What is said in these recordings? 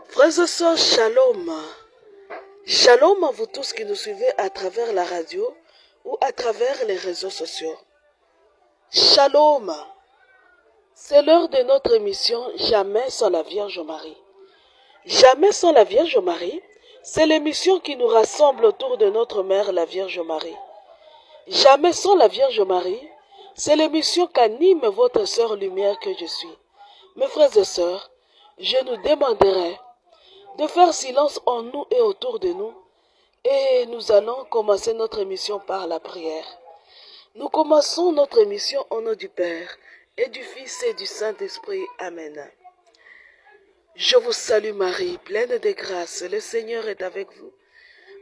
Frères et sœurs, shalom. Shalom à vous tous qui nous suivez à travers la radio ou à travers les réseaux sociaux. Shalom. C'est l'heure de notre émission Jamais sans la Vierge Marie. Jamais sans la Vierge Marie, c'est l'émission qui nous rassemble autour de notre mère, la Vierge Marie. Jamais sans la Vierge Marie, c'est l'émission qu'anime votre sœur lumière que je suis. Mes frères et sœurs, je nous demanderai de faire silence en nous et autour de nous, et nous allons commencer notre émission par la prière. Nous commençons notre émission au nom du Père, et du Fils et du Saint-Esprit. Amen. Je vous salue Marie, pleine de grâce, le Seigneur est avec vous.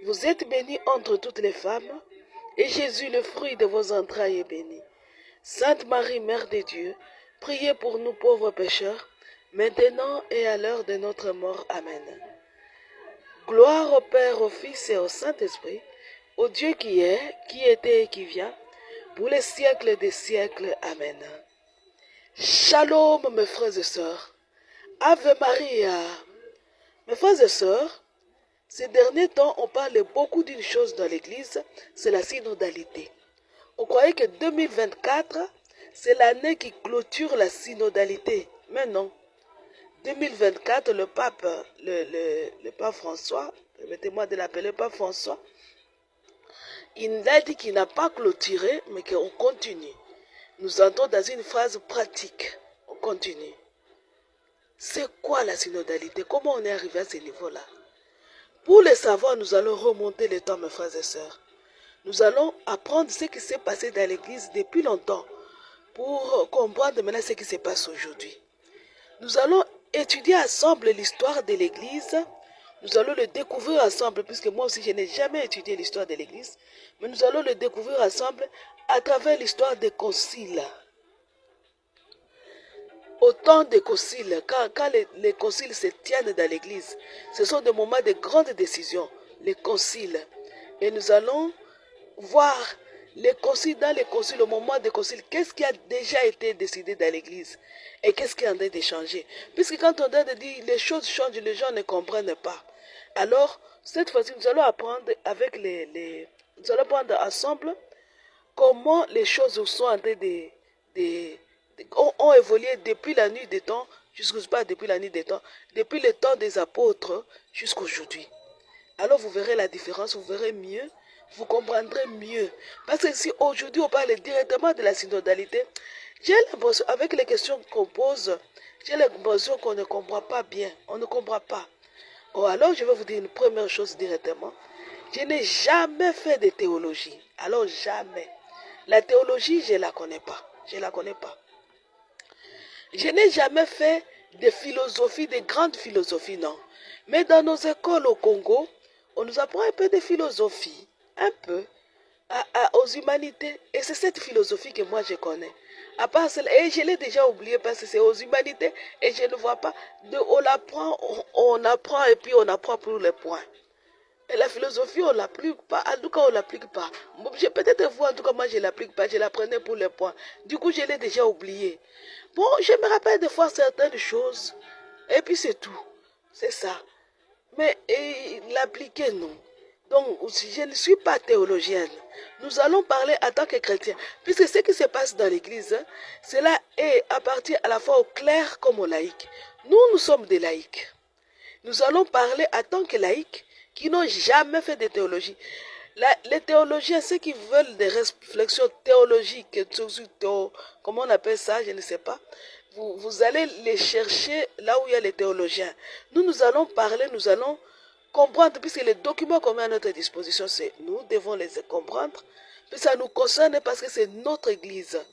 Vous êtes bénie entre toutes les femmes, et Jésus, le fruit de vos entrailles, est béni. Sainte Marie, Mère de Dieu, priez pour nous pauvres pécheurs, maintenant et à l'heure de notre mort. Amen. Gloire au Père, au Fils et au Saint-Esprit, au Dieu qui est, qui était et qui vient, pour les siècles des siècles. Amen. Shalom, mes frères et sœurs. Ave Maria. Mes frères et sœurs, ces derniers temps, on parle beaucoup d'une chose dans l'Église, c'est la synodalité. On croyait que 2024, c'est l'année qui clôture la synodalité. Mais non. 2024, le pape François, permettez-moi de l'appeler pape François, il a dit qu'il n'a pas clôturé, mais qu'on continue. Nous entrons dans une phase pratique. On continue. C'est quoi la synodalité? Comment on est arrivé à ce niveau-là? Pour le savoir, nous allons remonter le temps, mes frères et sœurs. Nous allons apprendre ce qui s'est passé dans l'Église depuis longtemps pour comprendre maintenant ce qui se passe aujourd'hui. Nous allons étudier ensemble l'histoire de l'Église. Nous allons le découvrir ensemble, puisque moi aussi je n'ai jamais étudié l'histoire de l'Église, mais nous allons le découvrir ensemble à travers l'histoire des conciles. Au temps des conciles, quand les conciles se tiennent dans l'Église, ce sont des moments de grandes décisions, les conciles. Et nous allons voir les conciles, dans les conciles, au moment des conciles, qu'est-ce qui a déjà été décidé dans l'Église et qu'est-ce qui est en train de changer. Puisque quand on a dit les choses changent, les gens ne comprennent pas. Alors, cette fois-ci, nous allons apprendre avec nous allons prendre ensemble comment les choses sont en train ont évolué depuis la nuit des temps, pas depuis la nuit des temps, depuis le temps des apôtres jusqu'à aujourd'hui. Alors vous verrez la différence, vous verrez mieux, vous comprendrez mieux. Parce que si aujourd'hui on parle directement de la synodalité, j'ai l'impression, avec les questions qu'on pose, j'ai l'impression qu'on ne comprend pas bien, on ne comprend pas. Oh, alors je vais vous dire une première chose directement. Je n'ai jamais fait de théologie, alors jamais. La théologie, je ne la connais pas, je ne la connais pas. Je n'ai jamais fait de philosophie, de grandes philosophies, non. Mais dans nos écoles au Congo, on nous apprend un peu de philosophie, un peu, aux humanités. Et c'est cette philosophie que moi je connais. À part cela, et je l'ai déjà oublié parce que c'est aux humanités et je ne vois pas. On apprend et puis on apprend pour les points. Et la philosophie, on ne l'applique pas. En tout cas, on ne l'applique pas. Peut-être vous, en tout cas, moi, je ne l'applique pas. Je l'apprenais pour les points. Du coup, je l'ai déjà oublié. Bon, je me rappelle de fois certaines choses. Et puis, c'est tout. C'est ça. Mais l'appliquer, non. Donc, je ne suis pas théologienne. Nous allons parler en tant que chrétiens. Puisque ce qui se passe dans l'Église, cela est à partir à la fois au clerc comme au laïc. Nous sommes des laïcs. Nous allons parler en tant que laïcs qui n'ont jamais fait de théologie. Les théologiens, ceux qui veulent des réflexions théologiques, comment on appelle ça, je ne sais pas, vous allez les chercher là où il y a les théologiens. Nous allons parler, nous allons comprendre, puisque les documents qu'on met à notre disposition, nous devons les comprendre, puis ça nous concerne parce que c'est notre Église.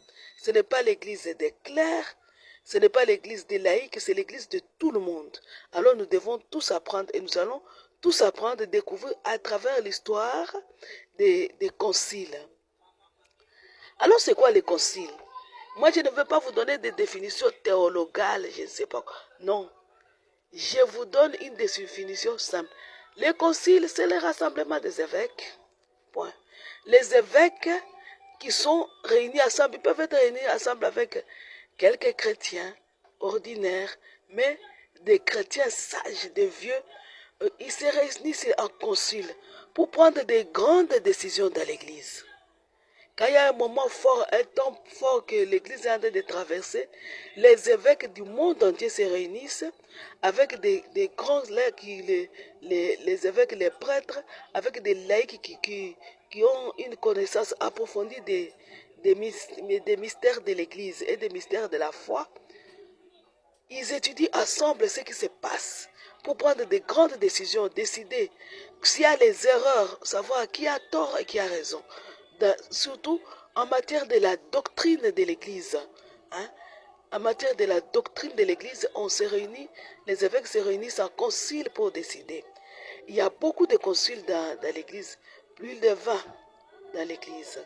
Ce n'est pas l'Église des clercs, ce n'est pas l'Église des laïcs, c'est l'Église de tout le monde. Alors nous devons tous apprendre et nous allons tous apprendre et découvrir à travers l'histoire des conciles. Alors c'est quoi les conciles? Moi je ne veux pas vous donner des définitions théologales, je ne sais pas. Non, je vous donne une définition simple. Les conciles, c'est le rassemblement des évêques. Point. Les évêques qui sont réunis ensemble, ils peuvent être réunis ensemble avec quelques chrétiens ordinaires, mais des chrétiens sages, des vieux, ils se réunissent en concile pour prendre des grandes décisions dans l'Église. Quand il y a un moment fort, un temps fort que l'Église est en train de traverser, les évêques du monde entier se réunissent avec des grands laïcs, les évêques, les prêtres, avec des laïcs qui ont une connaissance approfondie des mystères de l'Église et des mystères de la foi. Ils étudient ensemble ce qui se passe pour prendre de grandes décisions, décider s'il y a les erreurs, savoir qui a tort et qui a raison. Surtout en matière de la doctrine de l'Église. Hein? En matière de la doctrine de l'Église, on se réunit, les évêques se réunissent en concile pour décider. Il y a beaucoup de conciles dans l'Église, plus de 20 dans l'Église.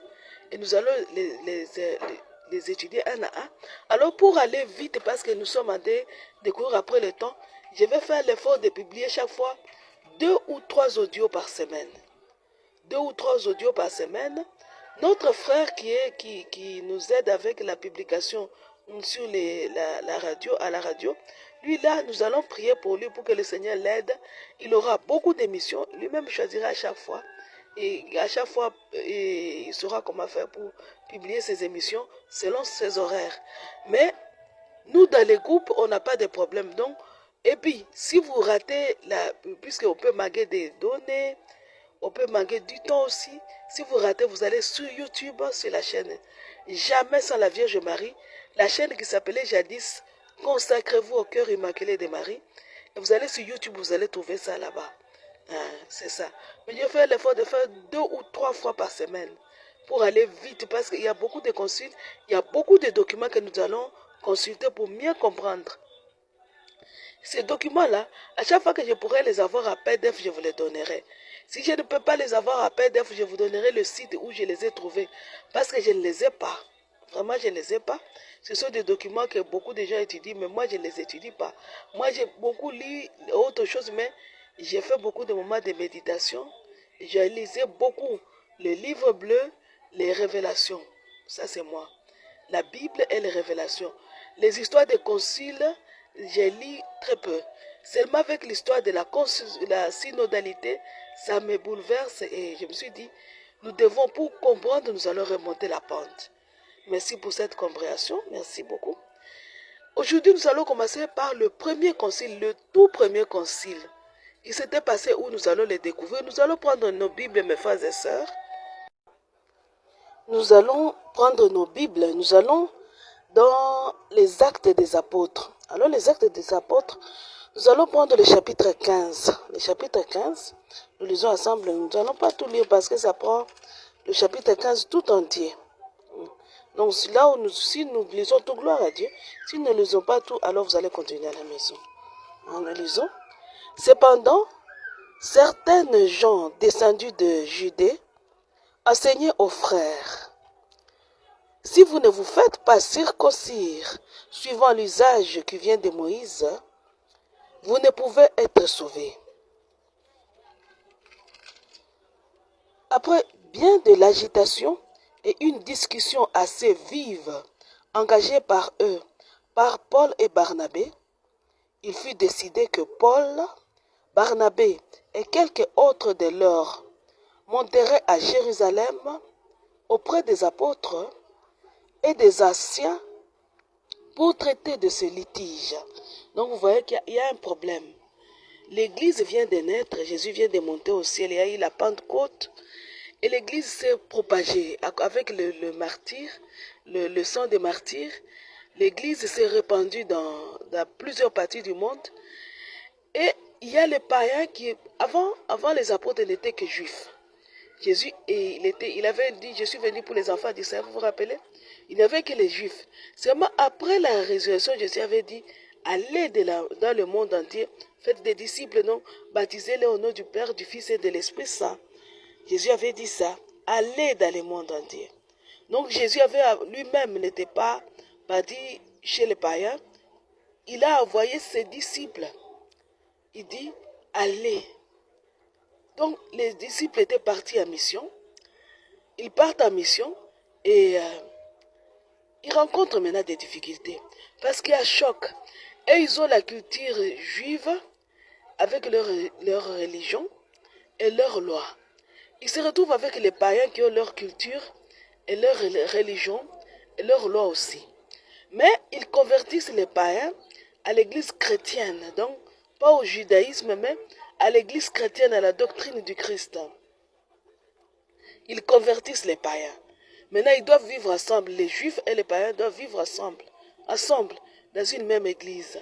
Et nous allons les étudier un à un. Alors pour aller vite, parce que nous sommes en de courir après le temps, je vais faire l'effort de publier chaque fois 2 ou 3 audios par semaine. 2 ou 3 audios par semaine. Notre frère qui nous aide avec la publication sur la radio, à la radio, lui là, nous allons prier pour lui pour que le Seigneur l'aide. Il aura beaucoup d'émissions, lui-même choisira à chaque fois. Et à chaque fois, il saura comment faire pour publier ses émissions selon ses horaires. Mais nous, dans les groupes, on n'a pas de problème. Donc, et puis, si vous ratez, puisqu'on peut manquer des données, on peut manquer du temps aussi. Si vous ratez, vous allez sur YouTube, sur la chaîne Jamais sans la Vierge Marie, la chaîne qui s'appelait jadis Consacrez-vous au cœur immaculé de Marie. Et vous allez sur YouTube, vous allez trouver ça là-bas. C'est ça. Mais je fais l'effort de faire 2 ou 3 fois par semaine pour aller vite parce qu'il y a beaucoup de consultes, il y a beaucoup de documents que nous allons consulter pour mieux comprendre. Ces documents-là, à chaque fois que je pourrai les avoir à PDF, je vous les donnerai. Si je ne peux pas les avoir à PDF, je vous donnerai le site où je les ai trouvés. Parce que je ne les ai pas. Vraiment, je ne les ai pas. Ce sont des documents que beaucoup de gens étudient, mais moi, je ne les étudie pas. Moi, j'ai beaucoup lu autre chose, mais j'ai fait beaucoup de moments de méditation. J'ai lisé beaucoup le livre bleu, les révélations. Ça, c'est moi. La Bible et les révélations. Les histoires des conciles, j'ai lu très peu. Seulement avec l'histoire de la synodalité, ça me bouleverse et je me suis dit, nous devons, pour comprendre, nous allons remonter la pente. Merci pour cette compréhension. Merci beaucoup. Aujourd'hui, nous allons commencer par le premier concile, le tout premier concile. Il s'était passé où nous allons les découvrir. Nous allons prendre nos Bibles, mes frères et sœurs. Nous allons prendre nos Bibles. Nous allons dans les Actes des Apôtres. Alors, les Actes des Apôtres, nous allons prendre le chapitre 15. Le chapitre 15, nous lisons ensemble. Nous n'allons pas tout lire parce que ça prend le chapitre 15 tout entier. Donc, là où si nous lisons tout, gloire à Dieu. Si nous ne lisons pas tout, alors vous allez continuer à la maison. Nous lisons. Cependant, certaines gens descendus de Judée enseignaient aux frères: si vous ne vous faites pas circoncire suivant l'usage qui vient de Moïse, vous ne pouvez être sauvés. Après bien de l'agitation et une discussion assez vive engagée par eux, par Paul et Barnabé, il fut décidé que Paul, Barnabé et quelques autres de leurs monteraient à Jérusalem auprès des apôtres et des anciens pour traiter de ce litige. Donc vous voyez qu'il y a un problème. L'église vient de naître, Jésus vient de monter au ciel, il y a eu la Pentecôte, et l'église s'est propagée avec le martyr, le sang des martyrs. L'église s'est répandue dans plusieurs parties du monde. Et il y a les païens qui, avant les apôtres n'étaient que juifs. Jésus, il avait dit, je suis venu pour les enfants d'Israël, vous vous rappelez? Il n'y avait que les juifs. Seulement après la résurrection, Jésus avait dit, allez dans le monde entier, faites des disciples, non, baptisez-les au nom du Père, du Fils et de l'Esprit Saint. Jésus avait dit ça, allez dans le monde entier. Donc Jésus lui-même n'était pas dit chez les païens, il a envoyé ses disciples. Il dit, allez. Donc les disciples étaient partis en mission. Ils partent en mission et ils rencontrent maintenant des difficultés. Parce qu'il y a choc. Et ils ont la culture juive avec leur religion et leur loi. Ils se retrouvent avec les païens qui ont leur culture et leur religion et leur loi aussi. Mais ils convertissent les païens à l'église chrétienne, donc pas au judaïsme, mais à l'église chrétienne, à la doctrine du Christ. Ils convertissent les païens. Maintenant, ils doivent vivre ensemble. Les juifs et les païens doivent vivre ensemble, dans une même église.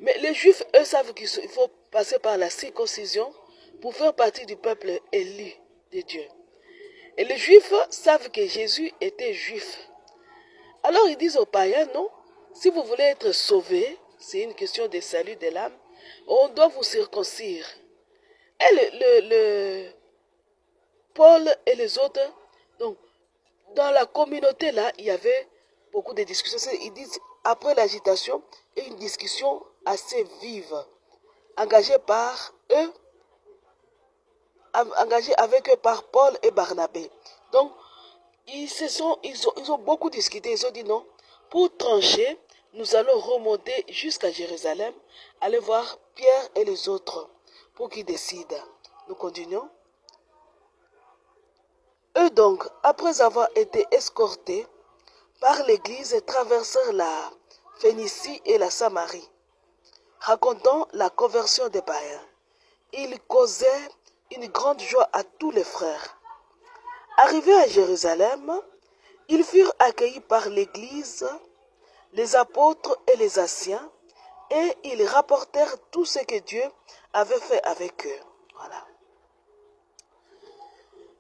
Mais les juifs, eux, savent qu'il faut passer par la circoncision pour faire partie du peuple élu de Dieu. Et les juifs savent que Jésus était juif. Alors ils disent aux païens, non, si vous voulez être sauvés, c'est une question de salut de l'âme, on doit vous circoncire. Et Paul et les autres, donc, dans la communauté là, il y avait beaucoup de discussions. Ils disent, après l'agitation, et une discussion assez vive, engagée par eux, engagée avec eux par Paul et Barnabé. Donc, ils ont beaucoup discuté. Ils ont dit non, pour trancher, nous allons remonter jusqu'à Jérusalem, aller voir Pierre et les autres pour qu'ils décident. Nous continuons. Eux donc, après avoir été escortés par l'Église, traversèrent la Phénicie et la Samarie, racontant la conversion des païens. Ils causaient une grande joie à tous les frères. Arrivés à Jérusalem, ils furent accueillis par l'Église, les apôtres et les anciens, et ils rapportèrent tout ce que Dieu avait fait avec eux. Voilà.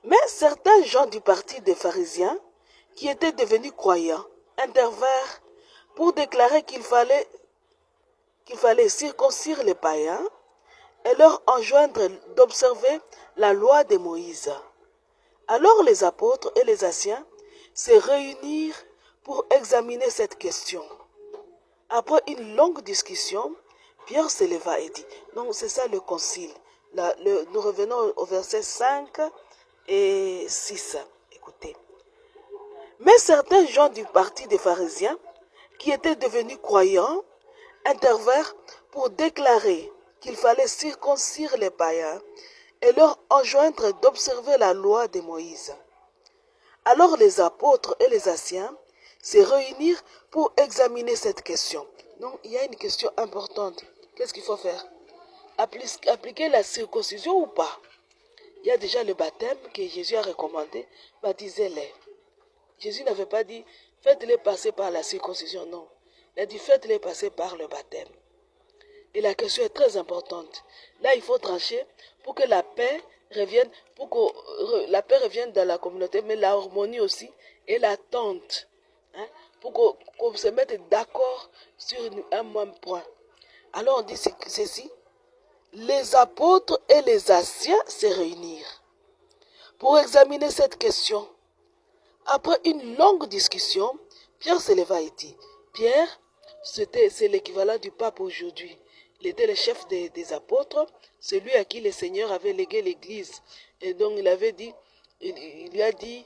Mais certains gens du parti des pharisiens, qui étaient devenus croyants, intervinrent pour déclarer qu'il fallait circoncire les païens et leur enjoindre d'observer la loi de Moïse. Alors les apôtres et les anciens se réunirent pour examiner cette question. Après une longue discussion, Pierre se leva et dit, donc c'est ça le concile. Nous revenons au verset 5 et 6. Écoutez. Mais certains gens du parti des pharisiens, qui étaient devenus croyants, intervinrent pour déclarer qu'il fallait circoncire les païens et leur enjoindre d'observer la loi de Moïse. Alors les apôtres et les anciens se réunirent pour examiner cette question. Donc il y a une question importante. Qu'est-ce qu'il faut faire? Appliquer la circoncision ou pas? Il y a déjà le baptême que Jésus a recommandé, baptisez-les. Jésus n'avait pas dit faites-les passer par la circoncision, non. Il a dit faites-les passer par le baptême. Et la question est très importante. Là, il faut trancher pour que la paix revienne, dans la communauté, mais l'harmonie aussi et l'attente. Hein, pour qu'on se mette d'accord sur un même point. Alors on dit ceci. Les apôtres et les anciens se réunirent pour examiner cette question. Après une longue discussion, Pierre se leva et dit, Pierre, c'est l'équivalent du pape aujourd'hui. Il était le chef des apôtres, celui à qui le Seigneur avait légué l'église. Et donc il lui a dit,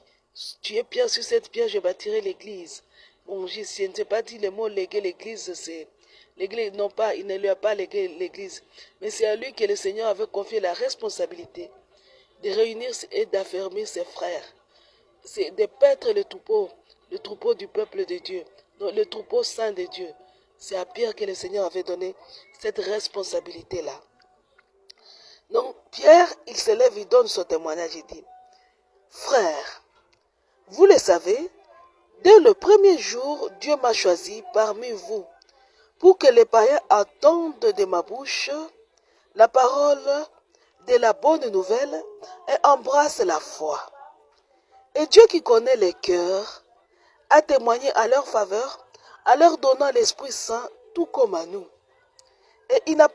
tu es Pierre, sur cette pierre je bâtirai l'église. Bon, je ne sais pas dit le mot léguer l'église, c'est l'église, non pas, il ne lui a pas légué l'église, mais c'est à lui que le Seigneur avait confié la responsabilité de réunir et d'affermir ses frères. C'est de paître le troupeau du peuple de Dieu, donc le troupeau saint de Dieu. C'est à Pierre que le Seigneur avait donné cette responsabilité-là. Donc Pierre, il se lève, il donne son témoignage, il dit, frères, vous le savez, dès le premier jour, Dieu m'a choisi parmi vous pour que les païens entendent de ma bouche la parole de la bonne nouvelle et embrassent la foi. Et Dieu qui connaît les cœurs a témoigné à leur faveur en leur donnant l'Esprit Saint tout comme à nous. Et il n'a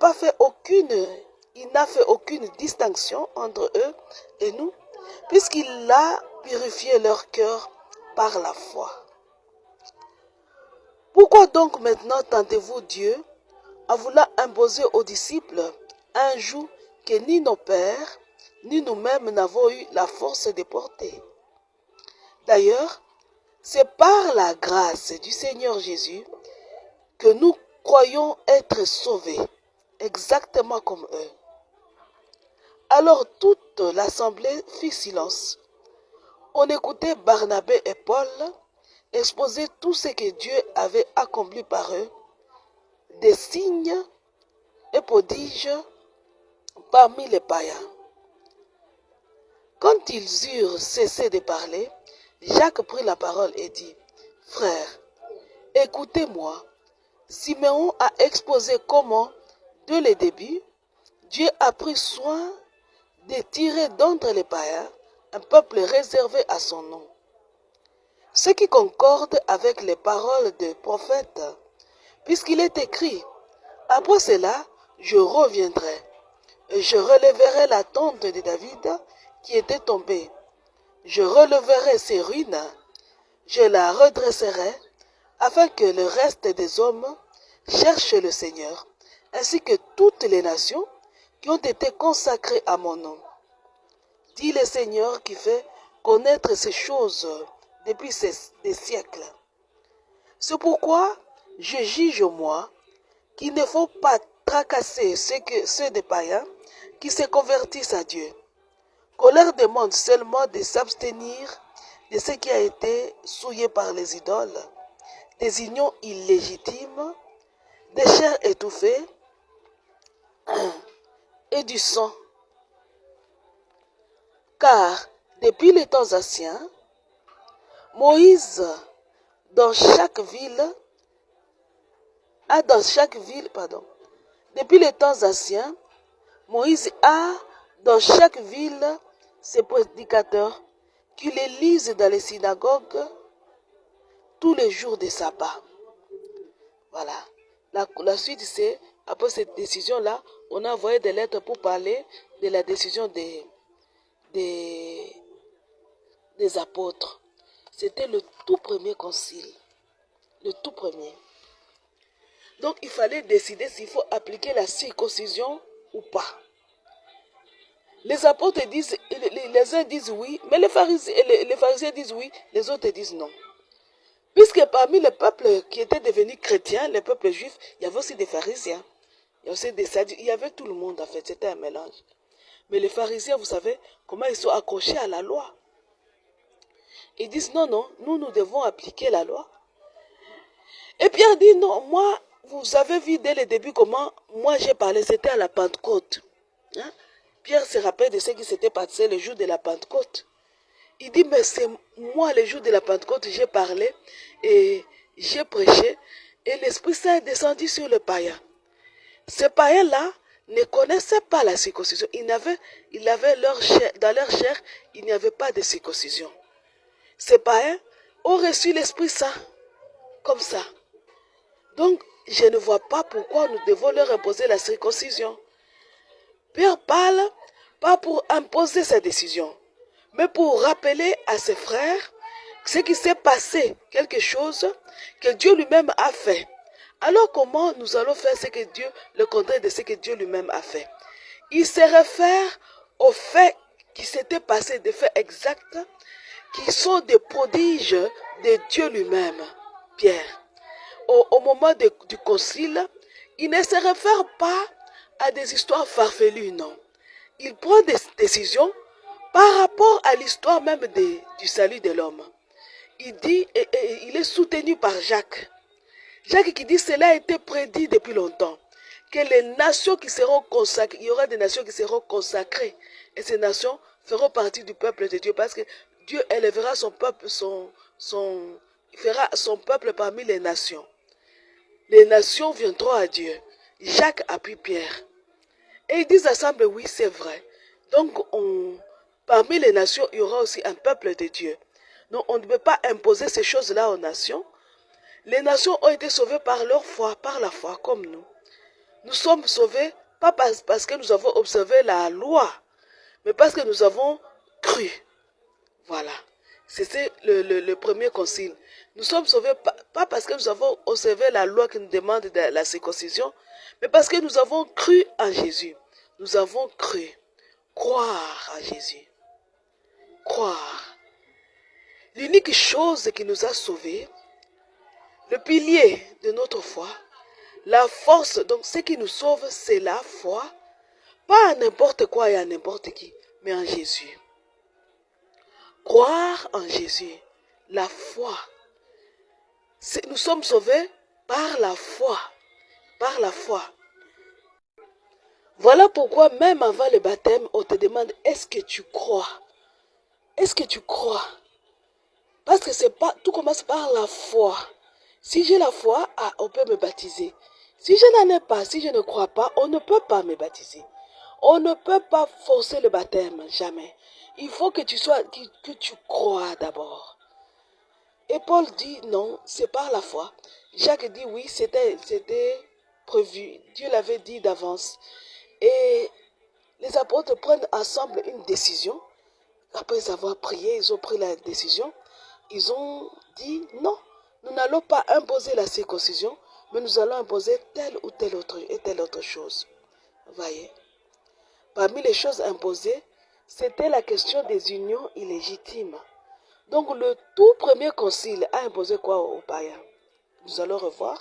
fait aucune distinction entre eux et nous, puisqu'il a purifié leur cœur par la foi. Pourquoi donc maintenant tentez-vous Dieu en voulant imposer aux disciples un joug que ni nos pères, ni nous-mêmes n'avons eu la force de porter? D'ailleurs, c'est par la grâce du Seigneur Jésus que nous croyons être sauvés, exactement comme eux. Alors toute l'assemblée fit silence. On écoutait Barnabé et Paul exposer tout ce que Dieu avait accompli par eux, des signes et prodiges parmi les païens. Quand ils eurent cessé de parler, Jacques prit la parole et dit, « Frères, écoutez-moi. Siméon a exposé comment, dès le début, Dieu a pris soin de tirer d'entre les païens un peuple réservé à son nom. Ce qui concorde avec les paroles des prophètes, puisqu'il est écrit, « Après cela, je reviendrai, et je relèverai la tente de David qui était tombée. Je relèverai ses ruines, je la redresserai, afin que le reste des hommes cherchent le Seigneur, ainsi que toutes les nations qui ont été consacrées à mon nom. Dit le Seigneur qui fait connaître ces choses depuis des siècles. C'est pourquoi je juge moi qu'il ne faut pas tracasser ceux des païens qui se convertissent à Dieu, qu'on leur demande seulement de s'abstenir de ce qui a été souillé par les idoles, des unions illégitimes, des chairs étouffées et du sang. Car depuis les temps anciens, Moïse, dans chaque ville, depuis les temps anciens, Moïse a dans chaque ville ses prédicateurs qui les lisent dans les synagogues tous les jours de sabbat. Voilà. La suite, c'est, après cette décision-là, on a envoyé des lettres pour parler de la décision des apôtres. C'était le tout premier concile. Le tout premier. Donc, il fallait décider s'il faut appliquer la circoncision ou pas. Les apôtres disent, les uns disent oui, mais les pharisiens disent oui, les autres disent non. Puisque parmi les peuples qui étaient devenus chrétiens, les peuples juifs, il y avait aussi des pharisiens. Il y avait aussi des sadducéens, il y avait tout le monde en fait, c'était un mélange. Mais les pharisiens, vous savez comment ils sont accrochés à la loi. Ils disent non, non, nous devons appliquer la loi. Et Pierre dit non, moi, vous avez vu dès le début comment moi j'ai parlé, c'était à la Pentecôte. Hein? Pierre se rappelle de ce qui s'était passé le jour de la Pentecôte. Il dit, mais c'est moi le jour de la Pentecôte, j'ai parlé et j'ai prêché et l'Esprit Saint est descendu sur le païen. Ces païens-là ne connaissaient pas la circoncision. Ils avaient leur chair, dans leur chair, il n'y avait pas de circoncision. Ces païens ont reçu l'Esprit Saint comme ça. Donc, je ne vois pas pourquoi nous devons leur imposer la circoncision. Pierre parle pas pour imposer sa décision, mais pour rappeler à ses frères ce qui s'est passé, quelque chose que Dieu lui-même a fait. Alors comment nous allons faire le contraire de ce que Dieu lui-même a fait? Il se réfère aux faits qui s'étaient passés, des faits exacts, qui sont des prodiges de Dieu lui-même. Pierre, au moment du concile, il ne se réfère pas à des histoires farfelues, non. Il prend des décisions par rapport à l'histoire même du salut de l'homme. Il dit, et il est soutenu par Jacques. Jacques qui dit, cela a été prédit depuis longtemps, que les nations qui seront consacrées, il y aura des nations qui seront consacrées, et ces nations feront partie du peuple de Dieu, parce que Dieu élèvera son peuple, il fera son peuple parmi les nations. Les nations viendront à Dieu. Jacques appuie Pierre. Et ils disent ensemble, oui, c'est vrai. Donc, parmi les nations, il y aura aussi un peuple de Dieu. Donc, on ne peut pas imposer ces choses-là aux nations. Les nations ont été sauvées par leur foi, par la foi, comme nous. Nous sommes sauvés, pas parce que nous avons observé la loi, mais parce que nous avons cru. Voilà. C'était le premier concile. Nous sommes sauvés pas parce que nous avons observé la loi qui nous demande de la circoncision, mais parce que nous avons cru en Jésus. Nous avons cru. Croire à Jésus. Croire. L'unique chose qui nous a sauvés, le pilier de notre foi, La force, donc ce qui nous sauve, c'est la foi. Pas à n'importe quoi et à n'importe qui, mais en Jésus. Croire en Jésus. La foi. Nous sommes sauvés par la foi. Par la foi. Voilà pourquoi même avant le baptême, on te demande, est-ce que tu crois? Est-ce que tu crois? Parce que c'est pas, tout commence par la foi. Si j'ai la foi, on peut me baptiser. Si je n'en ai pas, si je ne crois pas, on ne peut pas me baptiser. On ne peut pas forcer le baptême, jamais. Il faut que que tu crois d'abord. Et Paul dit non, c'est par la foi. Jacques dit oui, c'était prévu. Dieu l'avait dit d'avance. Et les apôtres prennent ensemble une décision. Après avoir prié, ils ont pris la décision. Ils ont dit non, nous n'allons pas imposer la circoncision, mais nous allons imposer telle ou telle autre chose. Vous voyez? Parmi les choses imposées, c'était la question des unions illégitimes. Donc le tout premier concile a imposé quoi aux païens? Nous allons revoir.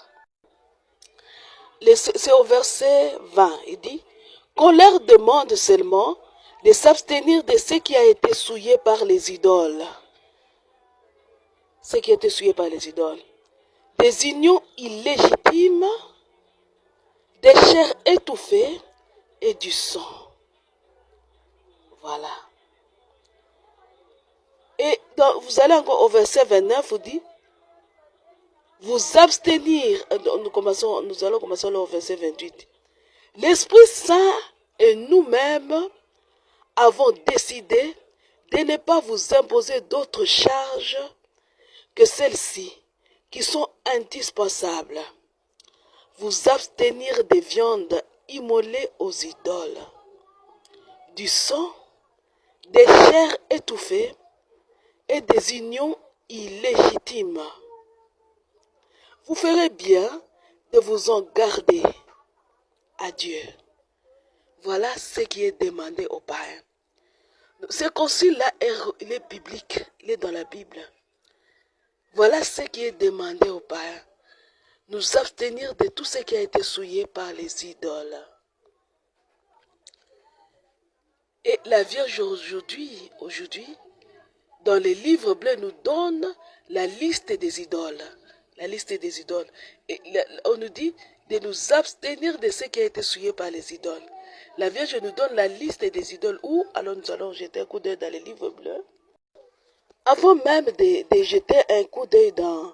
C'est au verset 20, il dit, qu'on leur demande seulement de s'abstenir de ce qui a été souillé par les idoles. Ce qui a été souillé par les idoles. Des unions illégitimes, des chairs étouffées et du sang. Voilà. Et vous allez encore au verset 29, vous dit, vous abstenir, nous allons commencer au verset 28. L'Esprit Saint et nous-mêmes avons décidé de ne pas vous imposer d'autres charges que celles-ci, qui sont indispensables. Vous abstenir des viandes immolées aux idoles, du sang, des chairs étouffées et des unions illégitimes. Vous ferez bien de vous en garder à Dieu. Voilà ce qui est demandé aux païens. Ce concile-là, il est biblique, il est dans la Bible. Voilà ce qui est demandé aux païens. Nous abstenir de tout ce qui a été souillé par les idoles. Et la Vierge aujourd'hui, dans les livres bleus, nous donne la liste des idoles. La liste des idoles. Et on nous dit de nous abstenir de ce qui a été souillé par les idoles. La Vierge nous donne la liste des idoles. Où alors nous allons jeter un coup d'œil dans les livres bleus. Avant même de jeter un coup d'œil dans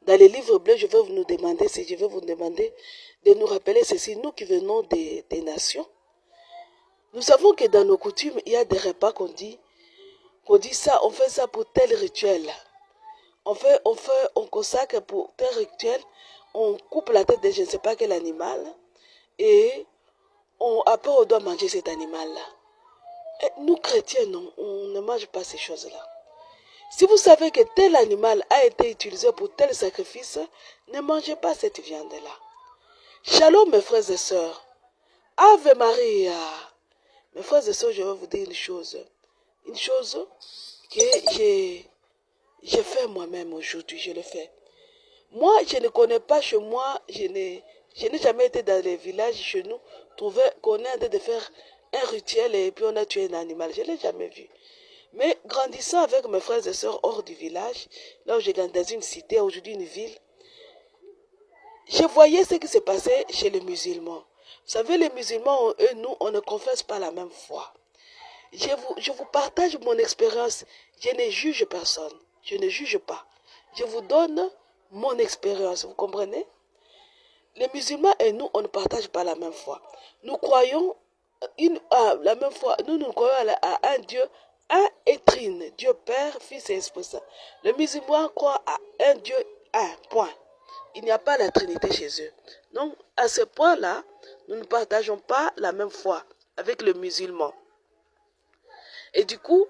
les livres bleus, je vais vous demander de nous rappeler ceci, nous qui venons des nations. Nous savons que dans nos coutumes, il y a des repas qu'on dit ça, on fait ça pour tel rituel. On consacre pour tel rituel, on coupe la tête de je ne sais pas quel animal et après on doit manger cet animal-là. Nous chrétiens, non, on ne mange pas ces choses-là. Si vous savez que tel animal a été utilisé pour tel sacrifice, ne mangez pas cette viande-là. Shalom mes frères et sœurs. Ave Maria. Mes frères et sœurs, je vais vous dire une chose. Une chose que j'ai fait moi-même aujourd'hui, je le fais. Moi, je ne connais pas chez moi, je n'ai jamais été dans les villages chez nous, trouver qu'on est en train de faire un rituel et puis on a tué un animal. Je ne l'ai jamais vu. Mais grandissant avec mes frères et sœurs hors du village, là où j'ai grandi dans une cité, aujourd'hui une ville, je voyais ce qui se passait chez les musulmans. Vous savez, les musulmans, eux, nous, on ne confesse pas la même foi. Je vous partage mon expérience. Je ne juge personne. Je ne juge pas. Je vous donne mon expérience. Vous comprenez? Les musulmans et nous, on ne partage pas la même foi. Nous croyons la même foi. Nous croyons à un Dieu, un et trine. Dieu Père, Fils et Esprit Saint. Les musulmans croient à un Dieu, un, point. Il n'y a pas la Trinité chez eux. Donc, à ce point-là, nous ne partageons pas la même foi avec les musulmans. Et du coup,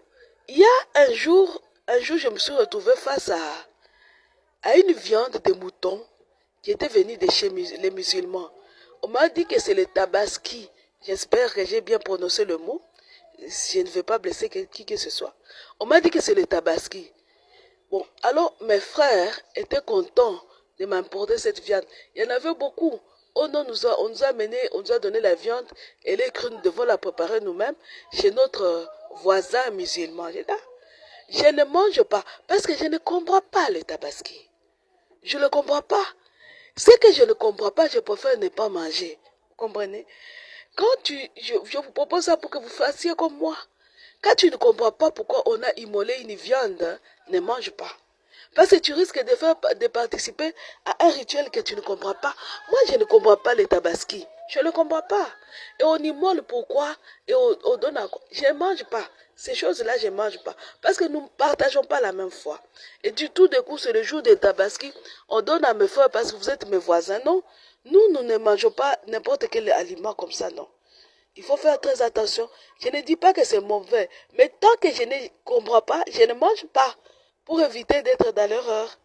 il y a un jour, je me suis retrouvée face à une viande de mouton qui était venue de chez les musulmans. On m'a dit que c'est le tabaski. J'espère que j'ai bien prononcé le mot. Je ne veux pas blesser qui que ce soit. On m'a dit que c'est le tabaski. Bon, alors mes frères étaient contents de m'importer cette viande. Il y en avait beaucoup. oh non, on nous a amené, on nous a donné la viande, elle est crue, nous devons la préparer nous-mêmes chez notre voisin musulman. Je ne mange pas parce que je ne comprends pas le tabaski. Je ne comprends pas. Ce que je ne comprends pas, je préfère ne pas manger. Vous comprenez? Je vous propose ça pour que vous fassiez comme moi. Quand tu ne comprends pas pourquoi on a immolé une viande, ne mange pas. Parce que tu risques de participer à un rituel que tu ne comprends pas. Moi, je ne comprends pas les tabaski. Je ne comprends pas. Et on immole pourquoi? Et on donne à quoi? Je ne mange pas. Ces choses-là, je ne mange pas. Parce que nous ne partageons pas la même foi. Et du tout, coup, c'est le jour des tabaski. On donne à mes frères parce que vous êtes mes voisins. Non, nous ne mangeons pas n'importe quel aliment comme ça, non. Il faut faire très attention. Je ne dis pas que c'est mauvais. Mais tant que je ne comprends pas, je ne mange pas. Pour éviter d'être dans l'erreur.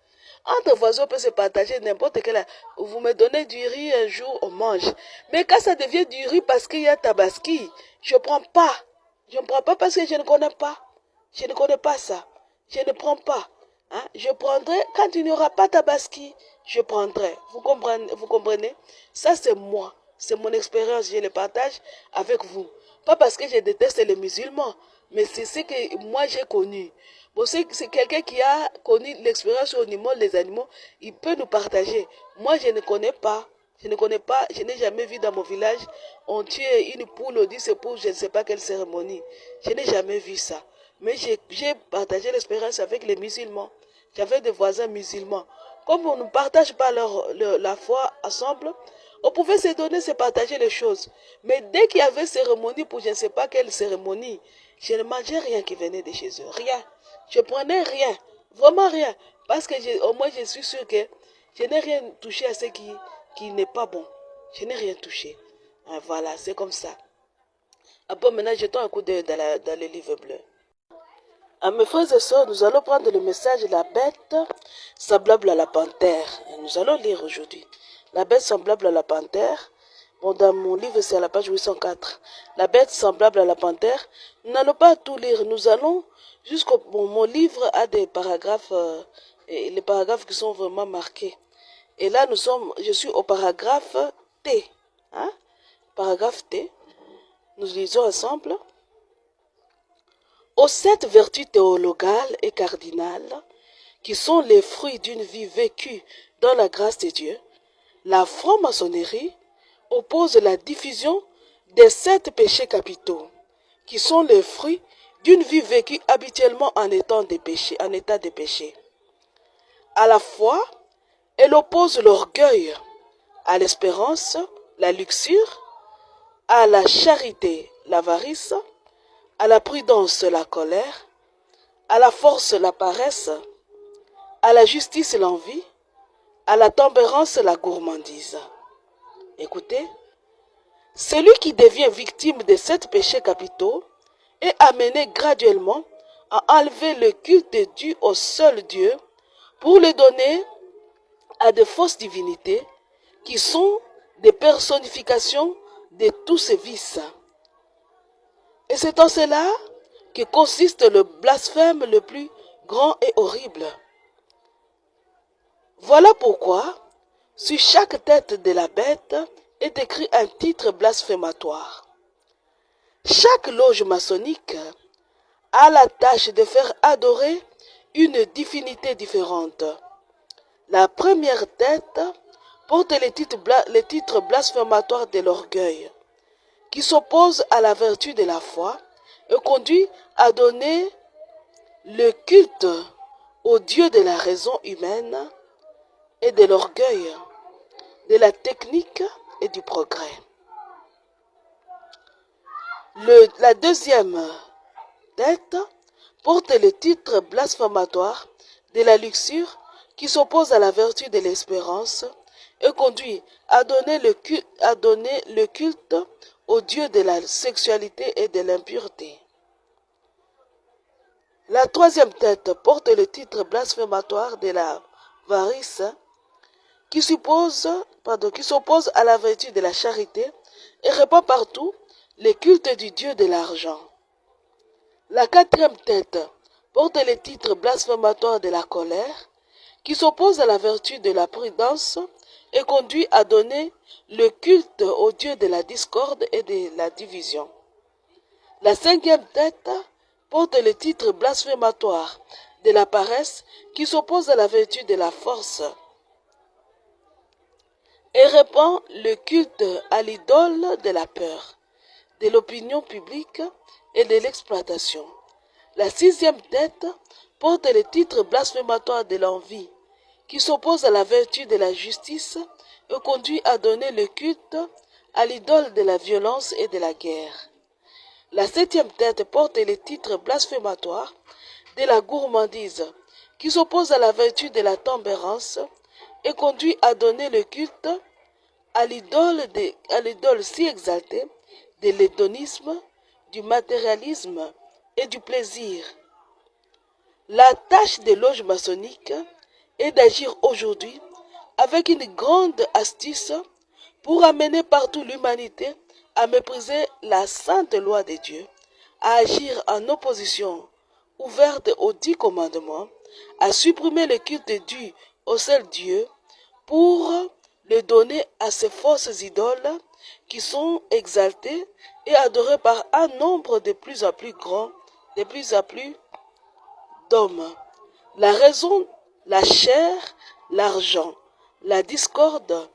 Entre voisins, on peut se partager n'importe quel. Vous me donnez du riz un jour, on mange. Mais quand ça devient du riz parce qu'il y a tabaski, je ne prends pas. Je ne prends pas parce que je ne connais pas. Je ne connais pas ça. Je ne prends pas. Hein? Je prendrai quand il n'y aura pas tabaski. Je prendrai. Vous comprenez? Ça, c'est moi. C'est mon expérience. Je le partage avec vous. Pas parce que je déteste les musulmans, mais c'est ce que moi j'ai connu. Bon, c'est quelqu'un qui a connu l'expérience au niveau des animaux, il peut nous partager. Moi, je ne connais pas. Je ne connais pas, je n'ai jamais vu dans mon village, on tue une poule, on dit c'est pour je ne sais pas quelle cérémonie. Je n'ai jamais vu ça. Mais j'ai partagé l'expérience avec les musulmans. J'avais des voisins musulmans. Comme on ne partage pas la foi ensemble, on pouvait se donner, se partager les choses. Mais dès qu'il y avait cérémonie pour je ne sais pas quelle cérémonie, je ne mangeais rien qui venait de chez eux. Rien. Je prenais rien. Vraiment rien. Parce que au moins je suis sûr que je n'ai rien touché à ce qui n'est pas bon. Je n'ai rien touché. Ah, voilà, c'est comme ça. Ah bon, maintenant jetons un coup d'œil dans le livre bleu. À mes frères et sœurs, nous allons prendre le message de la bête semblable à la panthère. Et nous allons lire aujourd'hui. La bête semblable à la panthère. Bon, dans mon livre, c'est à la page 804. La bête semblable à la panthère. Nous n'allons pas tout lire. Nous allons jusqu'au... Bon, mon livre a des paragraphes, et les paragraphes qui sont vraiment marqués. Et là, je suis au paragraphe T. Hein? Paragraphe T. Nous lisons ensemble. Aux 7 vertus théologales et cardinales, qui sont les fruits d'une vie vécue dans la grâce de Dieu, la franc-maçonnerie oppose la diffusion des 7 péchés capitaux, qui sont les fruits d'une vie vécue habituellement en état de péché. À la fois, elle oppose l'orgueil à l'espérance, la luxure, à la charité, l'avarice, à la prudence, la colère, à la force, la paresse, à la justice, l'envie, à la tempérance, la gourmandise. Écoutez, celui qui devient victime de 7 péchés capitaux est amené graduellement à enlever le culte dû au seul Dieu pour le donner à de fausses divinités qui sont des personnifications de tous ces vices. Et c'est en cela que consiste le blasphème le plus grand et horrible. Voilà pourquoi, sur chaque tête de la bête est écrit un titre blasphématoire. Chaque loge maçonnique a la tâche de faire adorer une divinité différente. La première tête porte les titres blasphématoires de l'orgueil, qui s'oppose à la vertu de la foi et conduit à donner le culte au Dieu de la raison humaine et de l'orgueil, de la technique et du progrès. La deuxième tête porte le titre blasphématoire de la luxure qui s'oppose à la vertu de l'espérance et conduit à donner le culte au Dieu de la sexualité et de l'impureté. La troisième tête porte le titre blasphématoire de la avarice qui s'oppose à la vertu de la charité et répand partout le culte du Dieu de l'argent. La quatrième tête porte le titre blasphématoire de la colère qui s'oppose à la vertu de la prudence et conduit à donner le culte au Dieu de la discorde et de la division. La cinquième tête porte le titre blasphématoire de la paresse qui s'oppose à la vertu de la force et répand le culte à l'idole de la peur, de l'opinion publique et de l'exploitation. La sixième tête porte le titre blasphématoire de l'envie, qui s'oppose à la vertu de la justice et conduit à donner le culte à l'idole de la violence et de la guerre. La septième tête porte le titre blasphématoire de la gourmandise, qui s'oppose à la vertu de la tempérance et conduit à donner le culte à l'idole si exaltée de l'hédonisme, du matérialisme et du plaisir. La tâche des loges maçonniques est d'agir aujourd'hui avec une grande astuce pour amener partout l'humanité à mépriser la sainte loi de Dieu, à agir en opposition ouverte aux 10 commandements, à supprimer le culte dû au seul Dieu pour le donner à ces fausses idoles qui sont exaltées et adorées par un nombre de plus en plus grand, de plus en plus d'hommes. La raison, la chair, l'argent, la discorde,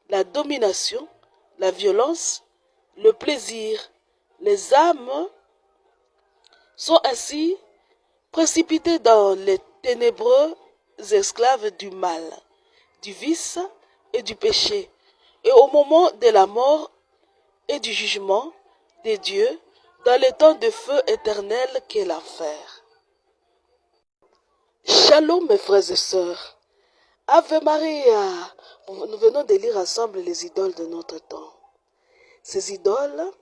la domination, la violence, le plaisir, les âmes sont ainsi précipités dans les ténébreux esclaves du mal, du vice et du péché, et au moment de la mort et du jugement des dieux, dans le temps de feu éternel qu'est l'enfer. Shalom mes frères et sœurs. Ave Maria. Nous venons de lire ensemble les idoles de notre temps. Ces idoles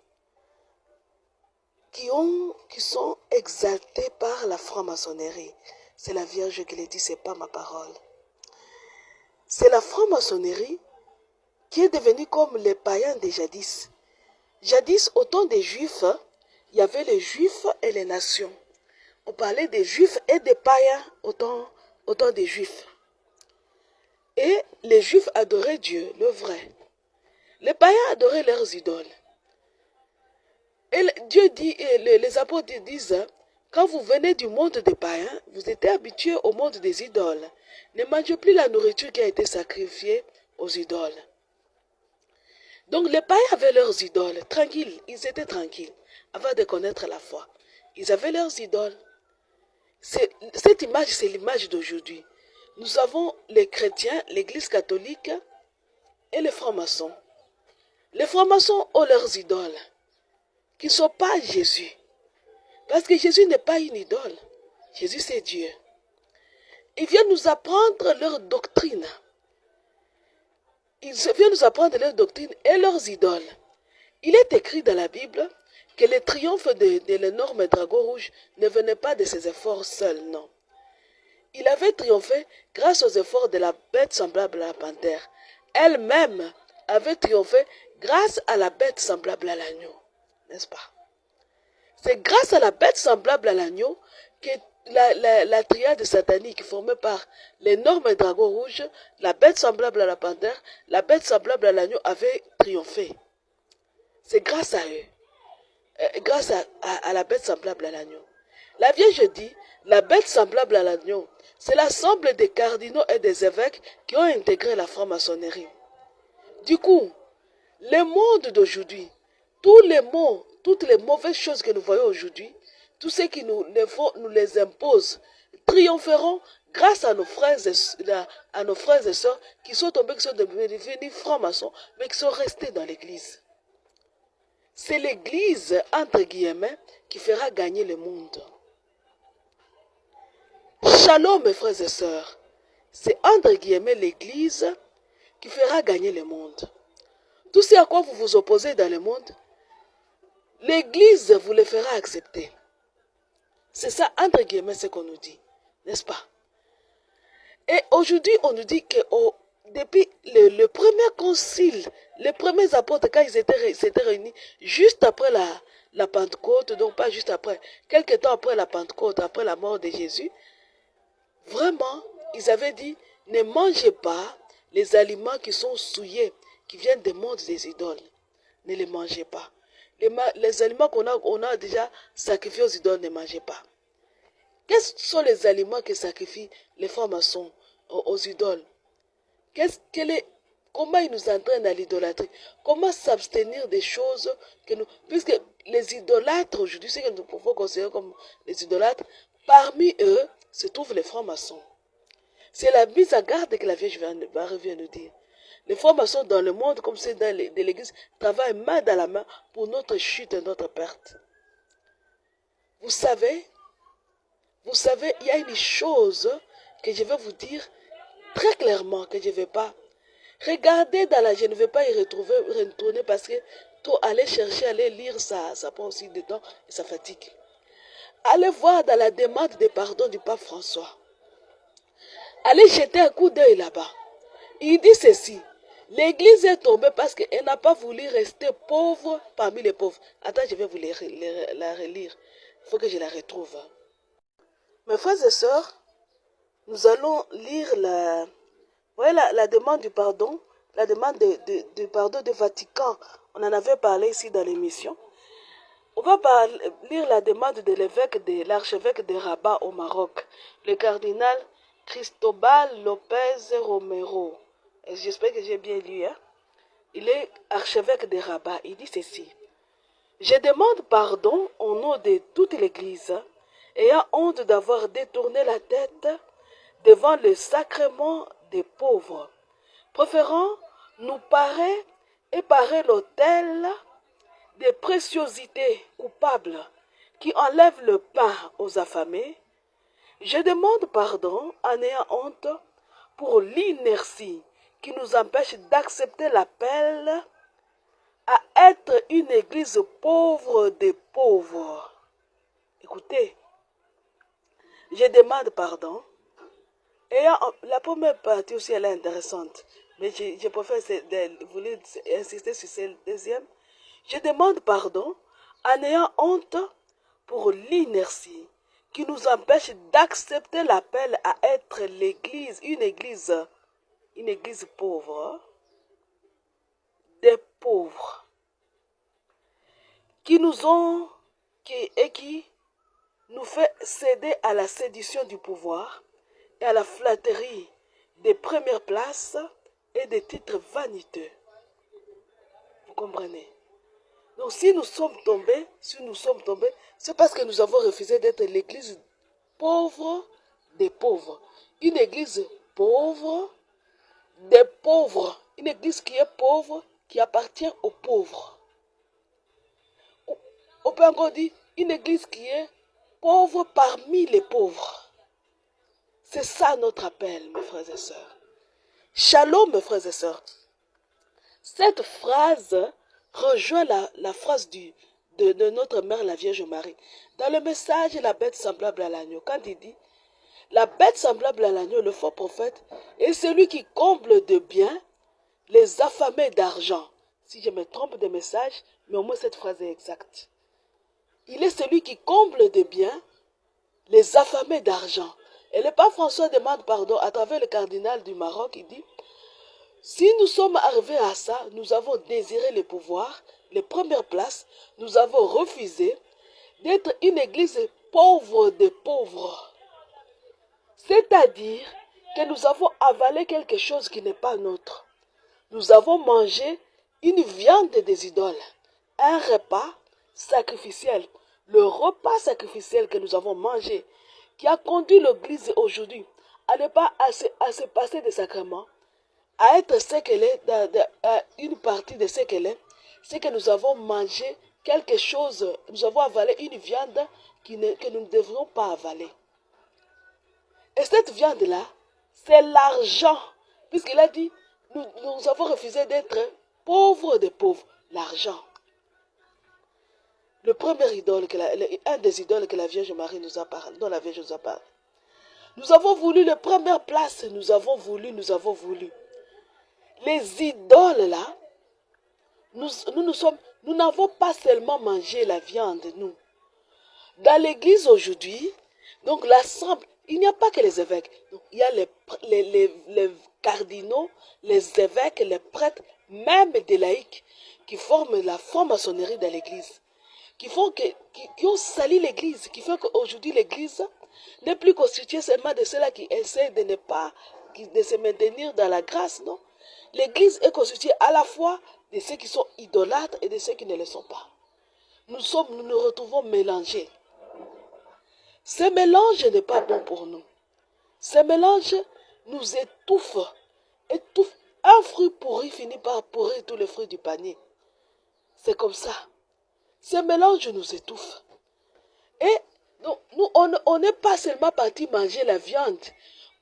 qui sont exaltées par la franc-maçonnerie. C'est la Vierge qui les dit, c'est pas ma parole. C'est la franc-maçonnerie qui est devenue comme les païens de jadis. Jadis, au temps des Juifs, il y avait les Juifs et les nations. On parlait des Juifs et des païens au temps des Juifs. Et les Juifs adoraient Dieu, le vrai. Les païens adoraient leurs idoles. Et Dieu dit, et les apôtres disent, quand vous venez du monde des païens, vous êtes habitués au monde des idoles. Ne mangez plus la nourriture qui a été sacrifiée aux idoles. Donc les païens avaient leurs idoles, tranquilles, ils étaient tranquilles, avant de connaître la foi. Ils avaient leurs idoles. Cette image, c'est l'image d'aujourd'hui. Nous avons les chrétiens, l'église catholique et les francs-maçons. Les francs-maçons ont leurs idoles, qui ne sont pas Jésus. Parce que Jésus n'est pas une idole. Jésus, c'est Dieu. Ils viennent nous apprendre leur doctrine. Ils viennent nous apprendre leur doctrine et leurs idoles. Il est écrit dans la Bible que le triomphe de l'énorme dragon rouge ne venait pas de ses efforts seuls, non. Il avait triomphé grâce aux efforts de la bête semblable à la panthère. Elle-même avait triomphé grâce à la bête semblable à l'agneau. N'est-ce pas? C'est grâce à la bête semblable à l'agneau que la triade satanique formée par l'énorme dragon rouge, la bête semblable à la panthère, la bête semblable à l'agneau avait triomphé. C'est grâce à eux, grâce à la bête semblable à l'agneau. La Vierge dit, la bête semblable à l'agneau, c'est l'ensemble des cardinaux et des évêques qui ont intégré la franc-maçonnerie. Du coup, le monde d'aujourd'hui, tous les maux, toutes les mauvaises choses que nous voyons aujourd'hui, tout ce qui nous les impose, triompheront grâce à nos frères et sœurs qui sont tombés, qui sont devenus francs-maçons, mais qui sont restés dans l'église. C'est l'église, entre guillemets, qui fera gagner le monde. Shalom, mes frères et sœurs. C'est entre guillemets l'église qui fera gagner le monde. Tout ce à quoi vous vous opposez dans le monde, l'église vous le fera accepter. C'est ça, entre guillemets, ce qu'on nous dit. N'est-ce pas? Et aujourd'hui, on nous dit que depuis le premier concile, les premiers apôtres, quand ils s'étaient réunis, juste après la Pentecôte, donc pas juste après, quelques temps après la Pentecôte, après la mort de Jésus, vraiment, ils avaient dit Ne mangez pas les aliments qui sont souillés, qui viennent des mondes des idoles. Ne les mangez pas. Les aliments on a déjà sacrifiés aux idoles, ne mangez pas. Quels sont les aliments que sacrifient les francs-maçons aux idoles? Comment ils nous entraînent à l'idolâtrie? Comment s'abstenir des choses que nous... Puisque les idolâtres, aujourd'hui, ce que nous pouvons considérer comme les idolâtres, parmi eux se trouvent les francs-maçons. C'est la mise à garde que la Vierge Marie vient nous dire. Les francs-maçons dans le monde, comme c'est dans l'Église, travaillent main dans la main pour notre chute et notre perte. Vous savez, il y a une chose que je vais vous dire très clairement, que je ne vais pas. Regardez je ne vais pas y retourner parce que tout aller chercher, aller lire, ça prend aussi du temps et ça fatigue. Allez voir dans la demande de pardon du pape François. Allez jeter un coup d'œil là-bas. Il dit ceci. L'Église est tombée parce qu'elle n'a pas voulu rester pauvre parmi les pauvres. Attends, je vais vous la relire. Il faut que je la retrouve. Mes frères et sœurs, nous allons lire la demande du pardon, la demande du pardon du Vatican. On en avait parlé ici dans l'émission. On va lire la demande de l'archevêque de Rabat au Maroc, le cardinal Cristobal Lopez Romero. J'espère que j'ai bien lu. Hein? Il est archevêque de Rabat. Il dit ceci. Je demande pardon au nom de toute l'Église, ayant honte d'avoir détourné la tête devant le sacrement des pauvres, préférant nous parer et parer l'autel des préciosités coupables qui enlèvent le pain aux affamés. Je demande pardon en ayant honte pour l'inertie qui nous empêche d'accepter l'appel à être une église pauvre des pauvres. Écoutez, je demande pardon. Et la première partie aussi, elle est intéressante. Mais je préfère vouloir insister sur celle deuxième. Je demande pardon en ayant honte pour l'inertie qui nous empêche d'accepter l'appel à être l'église, une église pauvre, des pauvres, qui nous fait céder à la séduction du pouvoir et à la flatterie des premières places et des titres vaniteux. Vous comprenez? Donc si nous sommes tombés, c'est parce que nous avons refusé d'être l'église pauvre des pauvres. Une église pauvre des pauvres. Une église qui est pauvre, qui appartient aux pauvres. On peut encore dire une église qui est pauvre parmi les pauvres. C'est ça notre appel, mes frères et sœurs. Shalom, mes frères et sœurs. Cette phrase rejoint la phrase de notre mère, la Vierge Marie. Dans le message, la bête semblable à l'agneau, quand il dit, la bête semblable à l'agneau, le faux prophète, est celui qui comble de bien les affamés d'argent. Si je me trompe de message, mais au moins cette phrase est exacte. Il est celui qui comble de bien les affamés d'argent. Et le pape François demande pardon à travers le cardinal du Maroc. Il dit, si nous sommes arrivés à ça, nous avons désiré le pouvoir, les premières places, nous avons refusé d'être une église pauvre des pauvres. C'est-à-dire que nous avons avalé quelque chose qui n'est pas nôtre. Nous avons mangé une viande des idoles, un repas sacrificiel. Le repas sacrificiel que nous avons mangé, qui a conduit l'Église aujourd'hui à ne pas à se passer des sacrements, à être ce qu'elle est, une partie de ce qu'elle est, c'est que nous avons mangé quelque chose, nous avons avalé une viande que nous ne devrions pas avaler. Et cette viande-là, c'est l'argent, puisqu'il a dit, nous avons refusé d'être pauvres des pauvres, l'argent. Le premier idole, un des idoles que la Vierge Marie nous a parlé, dont la Vierge nous a parlé. Nous avons voulu les premières places, nous avons voulu. Les idoles là, nous n'avons pas seulement mangé la viande, nous. Dans l'église aujourd'hui, donc Il n'y a pas que les évêques. Donc, il y a les cardinaux, les évêques, les prêtres, même des laïcs, qui forment la franc-maçonnerie de l'Église, qui ont sali l'Église, qui font qu'aujourd'hui l'Église n'est plus constituée seulement de ceux-là qui essaient de ne pas, de se maintenir dans la grâce, non. L'Église est constituée à la fois de ceux qui sont idolâtres et de ceux qui ne le sont pas. Nous nous retrouvons mélangés. Ce mélange n'est pas bon pour nous. Ce mélange nous étouffe. Un fruit pourri finit par pourrir tous les fruits du panier. C'est comme ça. Ce mélange nous étouffe. Et donc, nous, on n'est pas seulement parti manger la viande.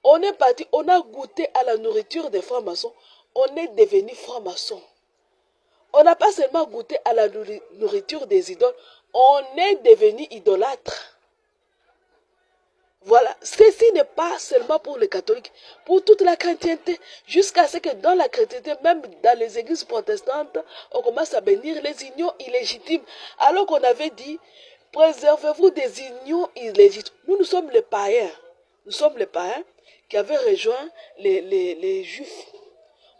On est parti, on a goûté à la nourriture des francs-maçons. On est devenu francs-maçons. On n'a pas seulement goûté à la nourriture des idoles. On est devenu idolâtre. Voilà, ceci n'est pas seulement pour les catholiques, pour toute la chrétienté, jusqu'à ce que dans la chrétienté, même dans les églises protestantes, on commence à bénir les unions illégitimes, alors qu'on avait dit, préservez-vous des unions illégitimes. Nous sommes les païens, nous sommes les païens qui avaient rejoint les juifs.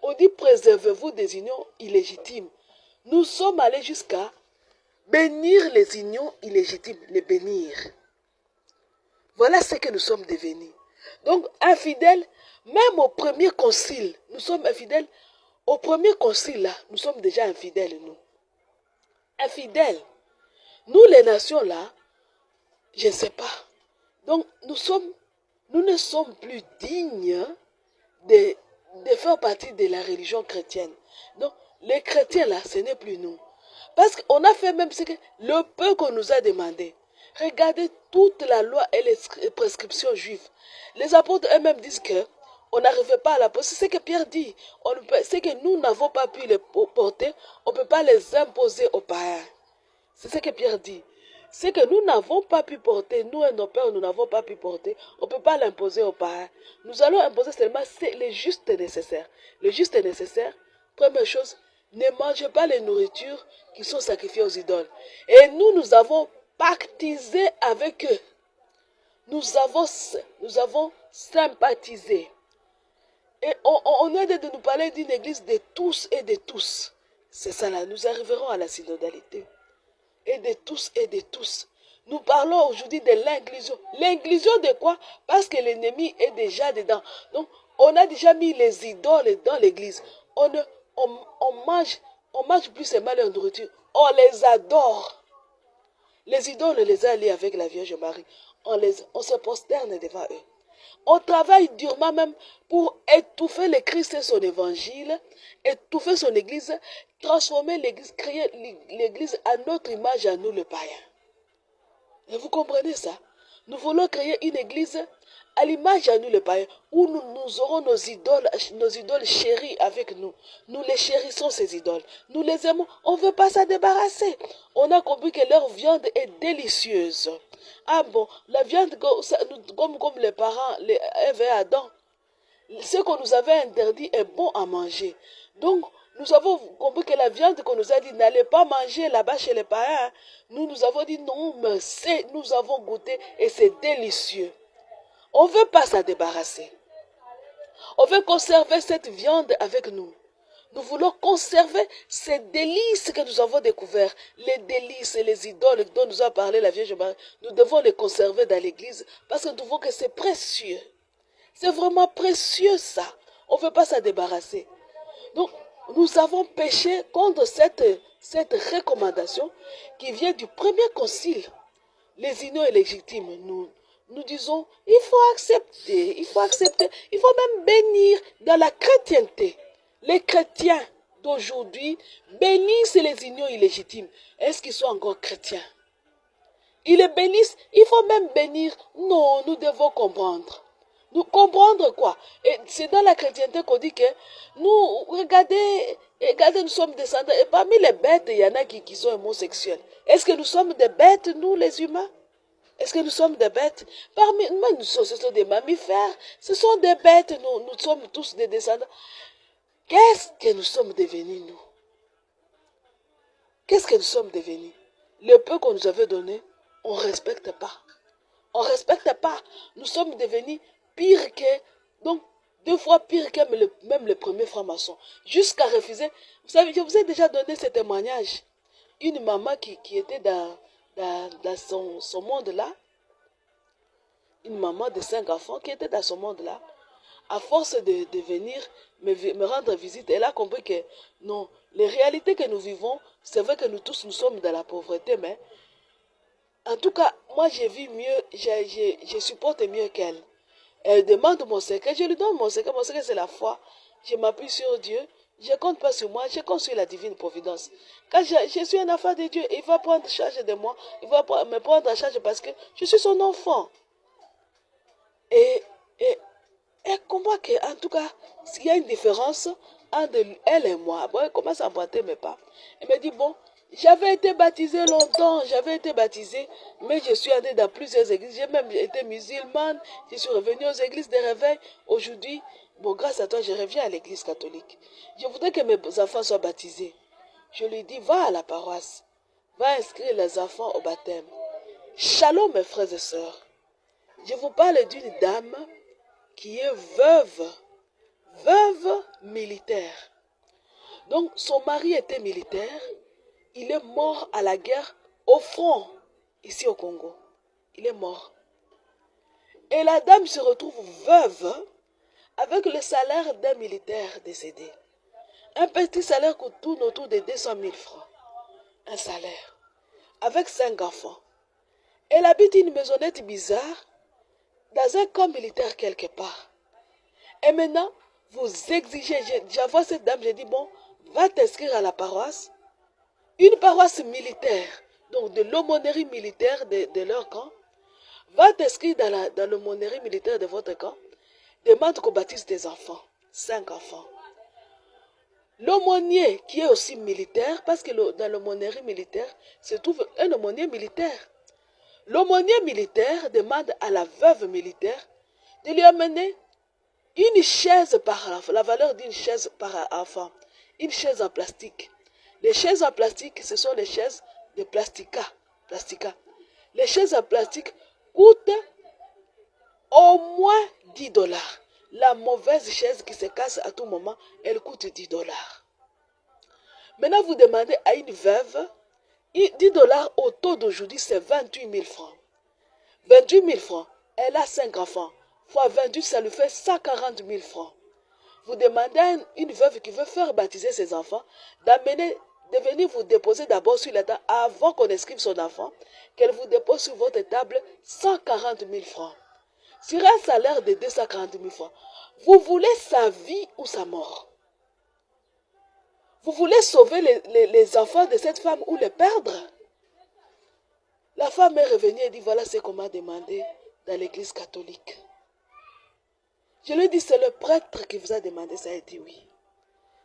On dit, préservez-vous des unions illégitimes. Nous sommes allés jusqu'à bénir les unions illégitimes, les bénir. Voilà ce que nous sommes devenus. Donc, infidèles, même au premier concile, nous sommes infidèles. Au premier concile, là, nous sommes déjà infidèles, nous. Infidèles. Nous, les nations, là, je ne sais pas. Donc, nous ne sommes plus dignes de faire partie de la religion chrétienne. Donc, les chrétiens, là, ce n'est plus nous. Parce qu'on a fait même ce que le peu qu'on nous a demandé. Regardez toute la loi et les prescriptions juives. Les apôtres eux-mêmes disent que on n'arrivait pas à la porter. C'est ce que Pierre dit. C'est que nous n'avons pas pu les porter. On ne peut pas les imposer aux païens. C'est ce que Pierre dit. C'est que nous n'avons pas pu porter. Nous et nos pères, nous n'avons pas pu porter. On ne peut pas l'imposer aux païens. Nous allons imposer seulement le juste nécessaire. Le juste nécessaire, première chose, ne mangez pas les nourritures qui sont sacrifiées aux idoles. Et nous avons pactisé avec eux. Nous avons sympathisé. Et on est de nous parler d'une église de tous et de tous. C'est ça là, nous arriverons à la synodalité. Et de tous et de tous. Nous parlons aujourd'hui de l'inclusion. L'inclusion de quoi? Parce que l'ennemi est déjà dedans. Donc, on a déjà mis les idoles dans l'église. On mange plus seulement leur nourriture. On les adore. Les idoles, on les a liés avec la Vierge Marie. On se prosterne devant eux. On travaille durement même pour étouffer le Christ et son évangile, étouffer son église, transformer l'église, créer l'église à notre image, à nous le païen. Et vous comprenez ça? Nous voulons créer une église à l'image à nous le païen, où nous aurons nos idoles chéries avec nous. Nous les chérissons, ces idoles. Nous les aimons. On ne veut pas s'en débarrasser. On a compris que leur viande est délicieuse. Ah bon, la viande, comme les parents, les Ève et Adam, ce qu'on nous avait interdit est bon à manger. Donc, nous avons compris que la viande qu'on nous a dit, n'allez pas manger là-bas chez les païens. Nous avons dit non, mais nous avons goûté et c'est délicieux. On ne veut pas s'en débarrasser. On veut conserver cette viande avec nous. Nous voulons conserver ces délices que nous avons découvertes. Les délices et les idoles dont nous a parlé la Vierge Marie. Nous devons les conserver dans l'église parce que nous voulons que c'est précieux. C'est vraiment précieux ça. On ne veut pas s'en débarrasser. Donc, nous avons péché contre cette recommandation qui vient du premier concile. Les unions illégitimes, nous disons, il faut accepter, il faut même bénir dans la chrétienté. Les chrétiens d'aujourd'hui bénissent les unions illégitimes. Est-ce qu'ils sont encore chrétiens? Ils les bénissent, il faut même bénir. Non, nous devons comprendre. Nous comprendre quoi? Et c'est dans la chrétienté qu'on dit que nous, regardez, nous sommes descendants. Et parmi les bêtes, il y en a qui sont homosexuels. Est-ce que nous sommes des bêtes, nous les humains? Est-ce que nous sommes des bêtes? Parmi nous, ce sont des mammifères. Ce sont des bêtes, nous sommes tous des descendants. Qu'est-ce que nous sommes devenus, nous? Qu'est-ce que nous sommes devenus? Le peu qu'on nous avait donné, on ne respecte pas. On ne respecte pas. Nous sommes devenus pires que... Donc, 2 fois pire que même le premier franc-maçon. Jusqu'à refuser. Vous savez, je vous ai déjà donné ce témoignage. Une maman qui était dans son monde-là, une maman de 5 enfants qui était dans ce monde-là, à force de venir me rendre visite, elle a compris que non, les réalités que nous vivons, c'est vrai que nous tous nous sommes dans la pauvreté, mais en tout cas, moi j'ai vu mieux, je supporte mieux qu'elle. Elle demande mon secret, je lui donne mon secret c'est la foi. Je m'appuie sur Dieu, je compte pas sur moi, je compte sur la divine providence. Quand je suis un enfant de Dieu, il va prendre charge de moi, il va me prendre en charge parce que je suis son enfant. Et, et elle comprend qu'en tout cas, s'il y a une différence entre elle et moi, bon, elle commence à emboîter mes pas. Elle me dit, bon, j'avais été baptisée longtemps, j'avais été baptisée, mais je suis allée dans plusieurs églises. J'ai même été musulmane, je suis revenue aux églises de réveil. Aujourd'hui, bon, grâce à toi, je reviens à l'église catholique. Je voudrais que mes enfants soient baptisés. Je lui dis, va à la paroisse, va inscrire les enfants au baptême. Shalom, mes frères et sœurs. Je vous parle d'une dame qui est veuve militaire. Donc son mari était militaire, il est mort à la guerre au front, ici au Congo. Il est mort. Et la dame se retrouve veuve avec le salaire d'un militaire décédé. Un petit salaire qui tourne autour de 200 000 francs. Un salaire. Avec 5 enfants. Elle habite une maisonnette bizarre dans un camp militaire quelque part. Et maintenant, vous exigez, j'envoie cette dame, je dis, bon, va t'inscrire à la paroisse, une paroisse militaire, donc de l'aumônerie militaire de leur camp, va t'inscrire dans l'aumônerie militaire de votre camp, demande qu'on baptise des enfants, 5 enfants. L'aumônier qui est aussi militaire, parce que dans l'aumônerie militaire se trouve un aumônier militaire. L'aumônier militaire demande à la veuve militaire de lui amener une chaise par enfant, la valeur d'une chaise par enfant, une chaise en plastique. Les chaises en plastique, ce sont les chaises de plastica. Les chaises en plastique coûtent au moins 10 dollars. La mauvaise chaise qui se casse à tout moment, elle coûte 10 dollars. Maintenant, vous demandez à une veuve, 10 dollars au taux d'aujourd'hui, c'est 28 000 francs. 28 000 francs, elle a 5 enfants. Fois 28, ça lui fait 140 000 francs. Vous demandez à une veuve qui veut faire baptiser ses enfants de venir vous déposer d'abord sur la table avant qu'on inscrive son enfant, qu'elle vous dépose sur votre table 140 000 francs. Sur un salaire de 240 000 francs, vous voulez sa vie ou sa mort? Vous voulez sauver les enfants de cette femme ou les perdre? La femme est revenue et dit, voilà ce qu'on m'a demandé dans l'église catholique. Je lui ai dit, c'est le prêtre qui vous a demandé ça. Elle dit oui.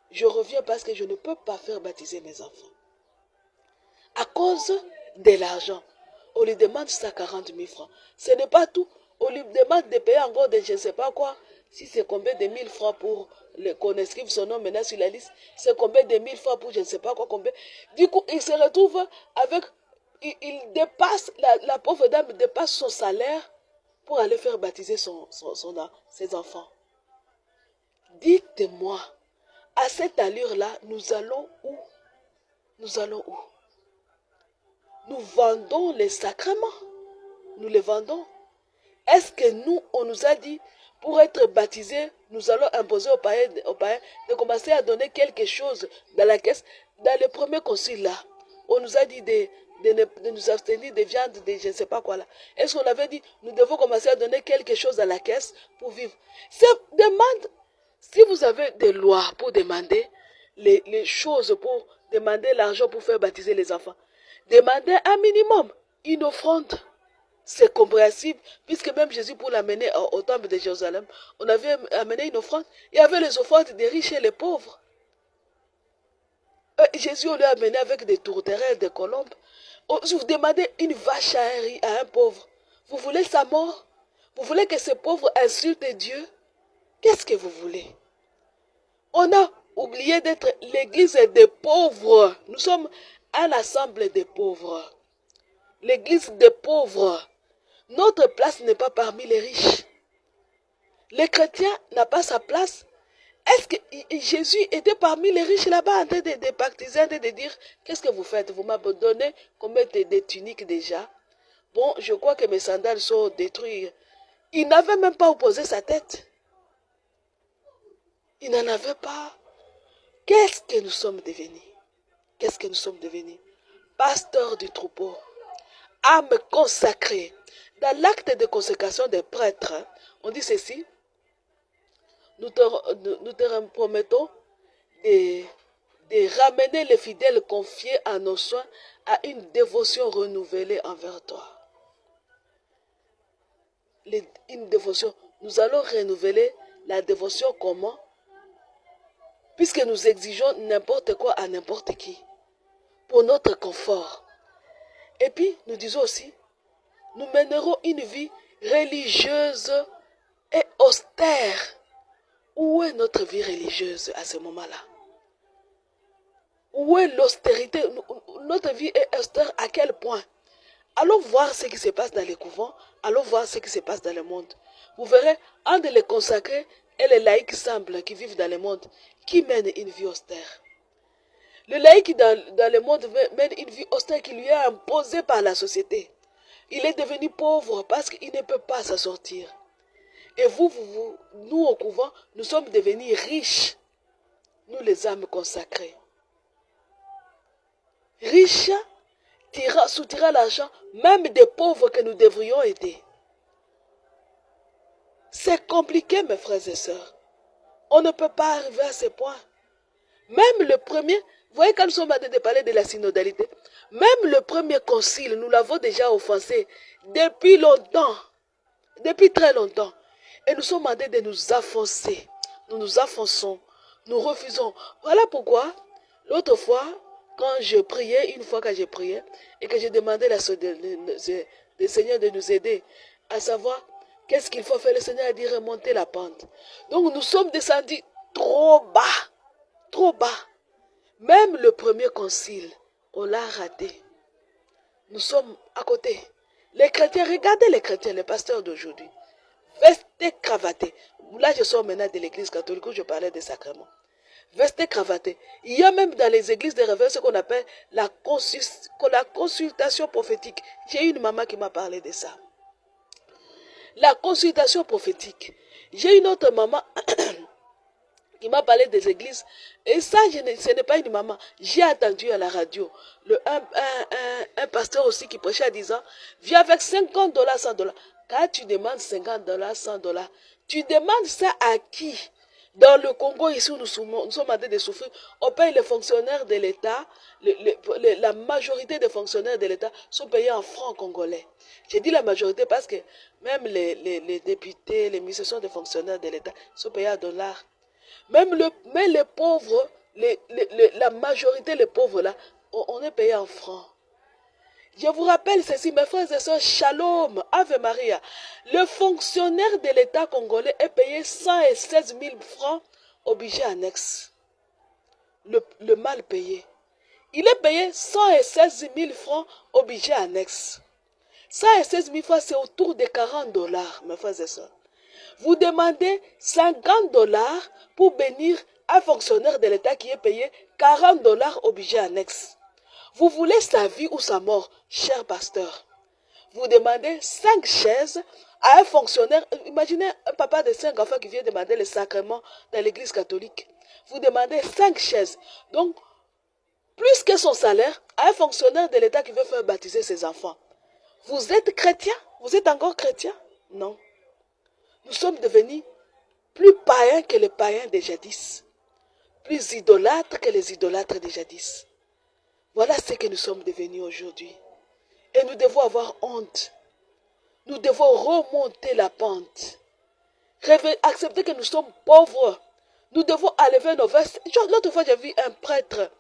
Je reviens parce que je ne peux pas faire baptiser mes enfants. À cause de l'argent. On lui demande 140 000 francs. Ce n'est pas tout. On lui demande de payer encore de je ne sais pas quoi. Si c'est combien de 1000 francs pour qu'on inscrive son nom maintenant sur la liste. C'est combien de 1000 francs pour je ne sais pas quoi. Combien. Du coup, il se retrouve avec... Il dépasse, la pauvre dame dépasse son salaire pour aller faire baptiser ses enfants. Dites-moi, à cette allure-là, nous allons où? Nous allons où? Nous vendons les sacrements. Nous les vendons. Est-ce que nous, on nous a dit, pour être baptisés, nous allons imposer aux païens de commencer à donner quelque chose dans la caisse? Dans le premier concile là, on nous a dit de nous abstenir de viande, de je ne sais pas quoi là. Est-ce qu'on avait dit, nous devons commencer à donner quelque chose à la caisse pour vivre? Si vous avez des lois pour demander les choses, pour demander l'argent pour faire baptiser les enfants, demandez un minimum, une offrande. C'est compréhensible, puisque même Jésus, pour l'amener au temple de Jérusalem, on avait amené une offrande. Il y avait les offrandes des riches et les pauvres. Jésus, on lui a amené avec des tourterelles, des colombes. Vous demandez une vache à un pauvre. Vous voulez sa mort? Vous voulez que ce pauvre insulte Dieu? Qu'est-ce que vous voulez? On a oublié d'être l'église des pauvres. Nous sommes un assemblée des pauvres. L'église des pauvres. Notre place n'est pas parmi les riches. Les chrétiens n'ont pas sa place. Est-ce que Jésus était parmi les riches là-bas en train de baptiser, en train de dire, qu'est-ce que vous faites? Vous m'avez donné combien de tuniques déjà? Bon, je crois que mes sandales sont détruites. Il n'avait même pas opposé sa tête. Il n'en avait pas. Qu'est-ce que nous sommes devenus? Qu'est-ce que nous sommes devenus? Pasteurs du troupeau, âme consacrée. Dans l'acte de consécration des prêtres, on dit ceci, nous te promettons de ramener les fidèles confiés à nos soins à une dévotion renouvelée envers toi. Une dévotion. Nous allons renouveler la dévotion comment? Puisque nous exigeons n'importe quoi à n'importe qui. Pour notre confort. Et puis, nous disons aussi, nous mènerons une vie religieuse et austère. Où est notre vie religieuse à ce moment-là? Où est l'austérité? Notre vie est austère à quel point? Allons voir ce qui se passe dans les couvents, allons voir ce qui se passe dans le monde. Vous verrez, entre les consacrés et les laïcs simples qui vivent dans le monde, qui mènent une vie austère. Le laïc dans le monde mène une vie austère qui lui est imposée par la société. Il est devenu pauvre parce qu'il ne peut pas s'en sortir. Et nous au couvent, nous sommes devenus riches. Nous les âmes consacrées. Riches, soutirant l'argent, même des pauvres que nous devrions aider. C'est compliqué, mes frères et sœurs. On ne peut pas arriver à ce point. Même le premier, vous voyez quand nous sommes en train de parler de la synodalité, même le premier concile, nous l'avons déjà offensé depuis longtemps, depuis très longtemps. Et nous sommes en train de nous affoncer. Nous nous affonçons, nous refusons. Voilà pourquoi, l'autre fois, quand je priais, une fois que j'ai prié, et que j'ai demandé le Seigneur de nous aider, à savoir, qu'est-ce qu'il faut faire? Le Seigneur a dit remonter la pente. Donc nous sommes descendus trop bas. Trop bas. Même le premier concile, on l'a raté. Nous sommes à côté. Les chrétiens, regardez les chrétiens, les pasteurs d'aujourd'hui. Vestés, cravatés. Là, je sors maintenant de l'église catholique où je parlais des sacrements. Vestés, cravatés. Il y a même dans les églises de réveil ce qu'on appelle la consultation prophétique. J'ai une maman qui m'a parlé de ça. La consultation prophétique. J'ai une autre maman qui m'a parlé des églises. Et ça, ce n'est pas une maman. J'ai entendu à la radio un pasteur aussi qui prêchait en disant, viens avec $50, $100. Quand tu demandes $50, $100, tu demandes ça à qui? Dans le Congo, ici où nous sommes en train de souffrir, on paye les fonctionnaires de l'État. La majorité des fonctionnaires de l'État sont payés en francs congolais. J'ai dit la majorité parce que même les députés, les ministres sont des fonctionnaires de l'État, sont payés en dollars. Mais les pauvres, la majorité des pauvres là, on est payé en francs. Je vous rappelle ceci, mes frères et sœurs, Shalom, Ave Maria. Le fonctionnaire de l'État congolais est payé 116 000 francs au budget annexe. Le mal payé. Il est payé 116 000 francs au budget annexe. 116 000 francs, c'est autour de $40, mes frères et sœurs. Vous demandez $50 pour bénir un fonctionnaire de l'État qui est payé $40 au budget annexe. Vous voulez sa vie ou sa mort, cher pasteur? Vous demandez 5 chaises à un fonctionnaire. Imaginez un papa de 5 enfants qui vient demander le sacrement dans l'église catholique. Vous demandez 5 chaises. Donc, plus que son salaire, à un fonctionnaire de l'État qui veut faire baptiser ses enfants. Vous êtes chrétien? Vous êtes encore chrétien? Non. Nous sommes devenus plus païens que les païens de jadis. Plus idolâtres que les idolâtres de jadis. Voilà ce que nous sommes devenus aujourd'hui. Et nous devons avoir honte. Nous devons remonter la pente. Accepter que nous sommes pauvres. Nous devons enlever nos vestes. L'autre fois, j'ai vu un prêtre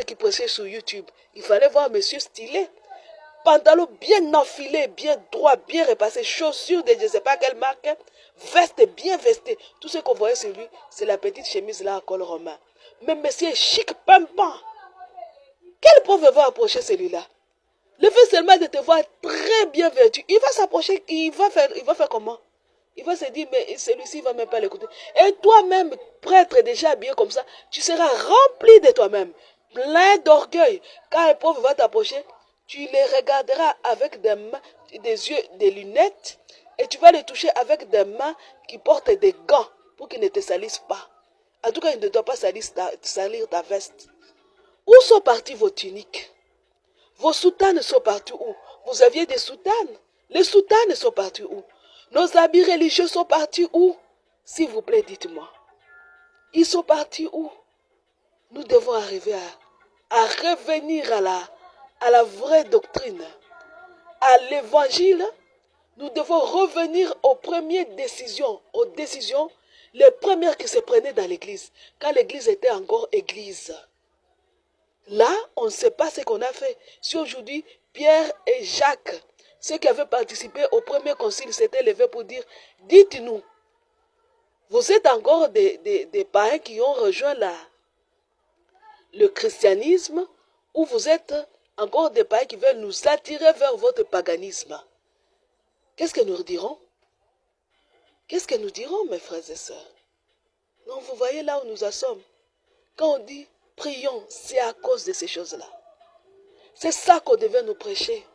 qui prêchait sur YouTube. Il fallait voir monsieur stylé. Pantalon bien enfilé, bien droit, bien repassé. Chaussures de je ne sais pas quelle marque. Veste bien vestée. Tout ce qu'on voyait sur lui, c'est la petite chemise là à col romain. Mais monsieur chic, pimpant. Quel pauvre va approcher celui-là? Le fait seulement de te voir très bien vêtu, il va s'approcher, il va faire comment? Il va se dire, mais celui-ci ne va même pas l'écouter. Et toi-même, prêtre déjà habillé comme ça, tu seras rempli de toi-même, plein d'orgueil. Quand un pauvre va t'approcher, tu les regarderas avec des mains, des yeux, des lunettes, et tu vas les toucher avec des mains qui portent des gants pour qu'ils ne te salissent pas. En tout cas, il ne doit pas salir ta veste. Où sont partis vos tuniques? Vos soutanes sont partis où? Vous aviez des soutanes? Les soutanes sont partis où? Nos habits religieux sont partis où? S'il vous plaît, dites-moi. Ils sont partis où? Nous devons arriver à revenir à la vraie doctrine, à l'évangile. Nous devons revenir aux premières décisions, les premières qui se prenaient dans l'église, quand l'église était encore église. Là, on ne sait pas ce qu'on a fait. Si aujourd'hui, Pierre et Jacques, ceux qui avaient participé au premier concile, s'étaient levés pour dire, dites-nous, vous êtes encore des païens qui ont rejoint le christianisme, ou vous êtes encore des païens qui veulent nous attirer vers votre paganisme? Qu'est-ce que nous dirons? Qu'est-ce que nous dirons, mes frères et sœurs? Non, vous voyez là où nous en sommes. Quand on dit prions, c'est à cause de ces choses-là. C'est ça qu'on devait nous prêcher.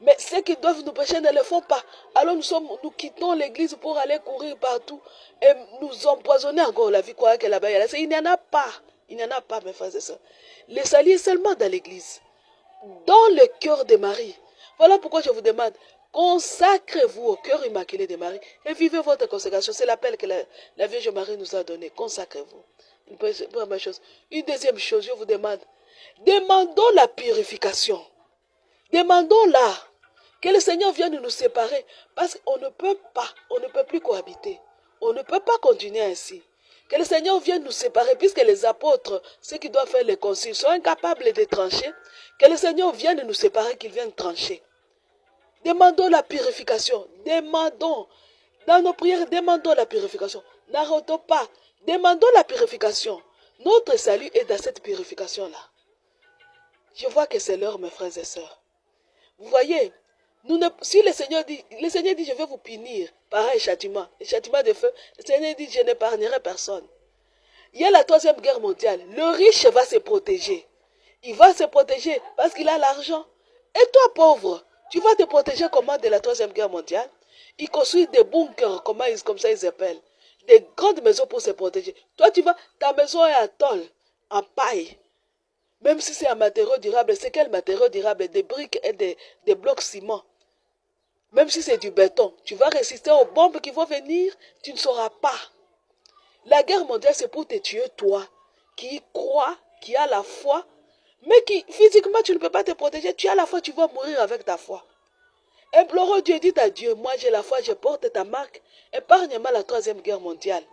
Mais ceux qui doivent nous prêcher ne le font pas. Alors nous quittons l'église pour aller courir partout et nous empoisonner encore la vie, croire que là-bas, il n'y en a pas. Il n'y en a pas, mes frères et sœurs. Les salis seulement dans l'église, dans le cœur de Marie. Voilà pourquoi je vous demande, consacrez-vous au cœur immaculé de Marie et vivez votre consécration. C'est l'appel que la Vierge Marie nous a donné. Consacrez-vous. Une première chose. Une deuxième chose, je vous demande, demandons la purification. Demandons-la. Que le Seigneur vienne nous séparer. Parce qu'on ne peut pas, on ne peut plus cohabiter. On ne peut pas continuer ainsi. Que le Seigneur vienne nous séparer, puisque les apôtres, ceux qui doivent faire les conciles, sont incapables de trancher. Que le Seigneur vienne nous séparer, qu'il vienne trancher. Demandons la purification. Demandons. Dans nos prières, demandons la purification. N'arrêtons pas. Demandons la purification. Notre salut est dans cette purification-là. Je vois que c'est l'heure, mes frères et sœurs. Vous voyez, si le Seigneur dit, je vais vous punir par un châtiment de feu, le Seigneur dit, je n'épargnerai personne. Il y a la troisième guerre mondiale. Le riche va se protéger. Il va se protéger parce qu'il a l'argent. Et toi, pauvre, tu vas te protéger comment de la troisième guerre mondiale? Ils construisent des bunkers, comme ça ils appellent. Des grandes maisons pour se protéger. Toi, ta maison est en tôle, en paille. Même si c'est un matériau durable, c'est quel matériau durable? Des briques et des blocs ciment. Même si c'est du béton, tu vas résister aux bombes qui vont venir, tu ne sauras pas. La guerre mondiale, c'est pour te tuer, toi, qui y crois, qui a la foi, mais qui, physiquement, tu ne peux pas te protéger. Tu as la foi, tu vas mourir avec ta foi. Implorons Dieu, dit à Dieu, moi j'ai la foi, je porte ta marque, épargne-moi la troisième guerre mondiale.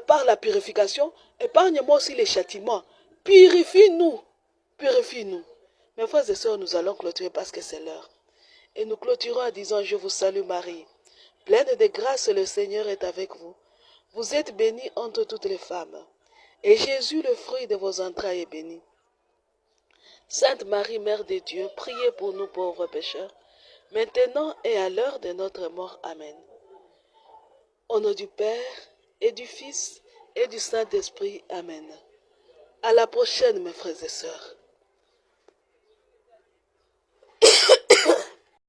Par la purification, épargne-moi aussi les châtiments. Purifie-nous. Purifie-nous. Mes frères et sœurs, nous allons clôturer parce que c'est l'heure. Et nous clôturons en disant, je vous salue Marie. Pleine de grâce, le Seigneur est avec vous. Vous êtes bénie entre toutes les femmes. Et Jésus, le fruit de vos entrailles, est béni. Sainte Marie, Mère de Dieu, priez pour nous pauvres pécheurs, maintenant et à l'heure de notre mort. Amen. Au nom du Père, et du Fils, et du Saint-Esprit. Amen. À la prochaine, mes frères et sœurs.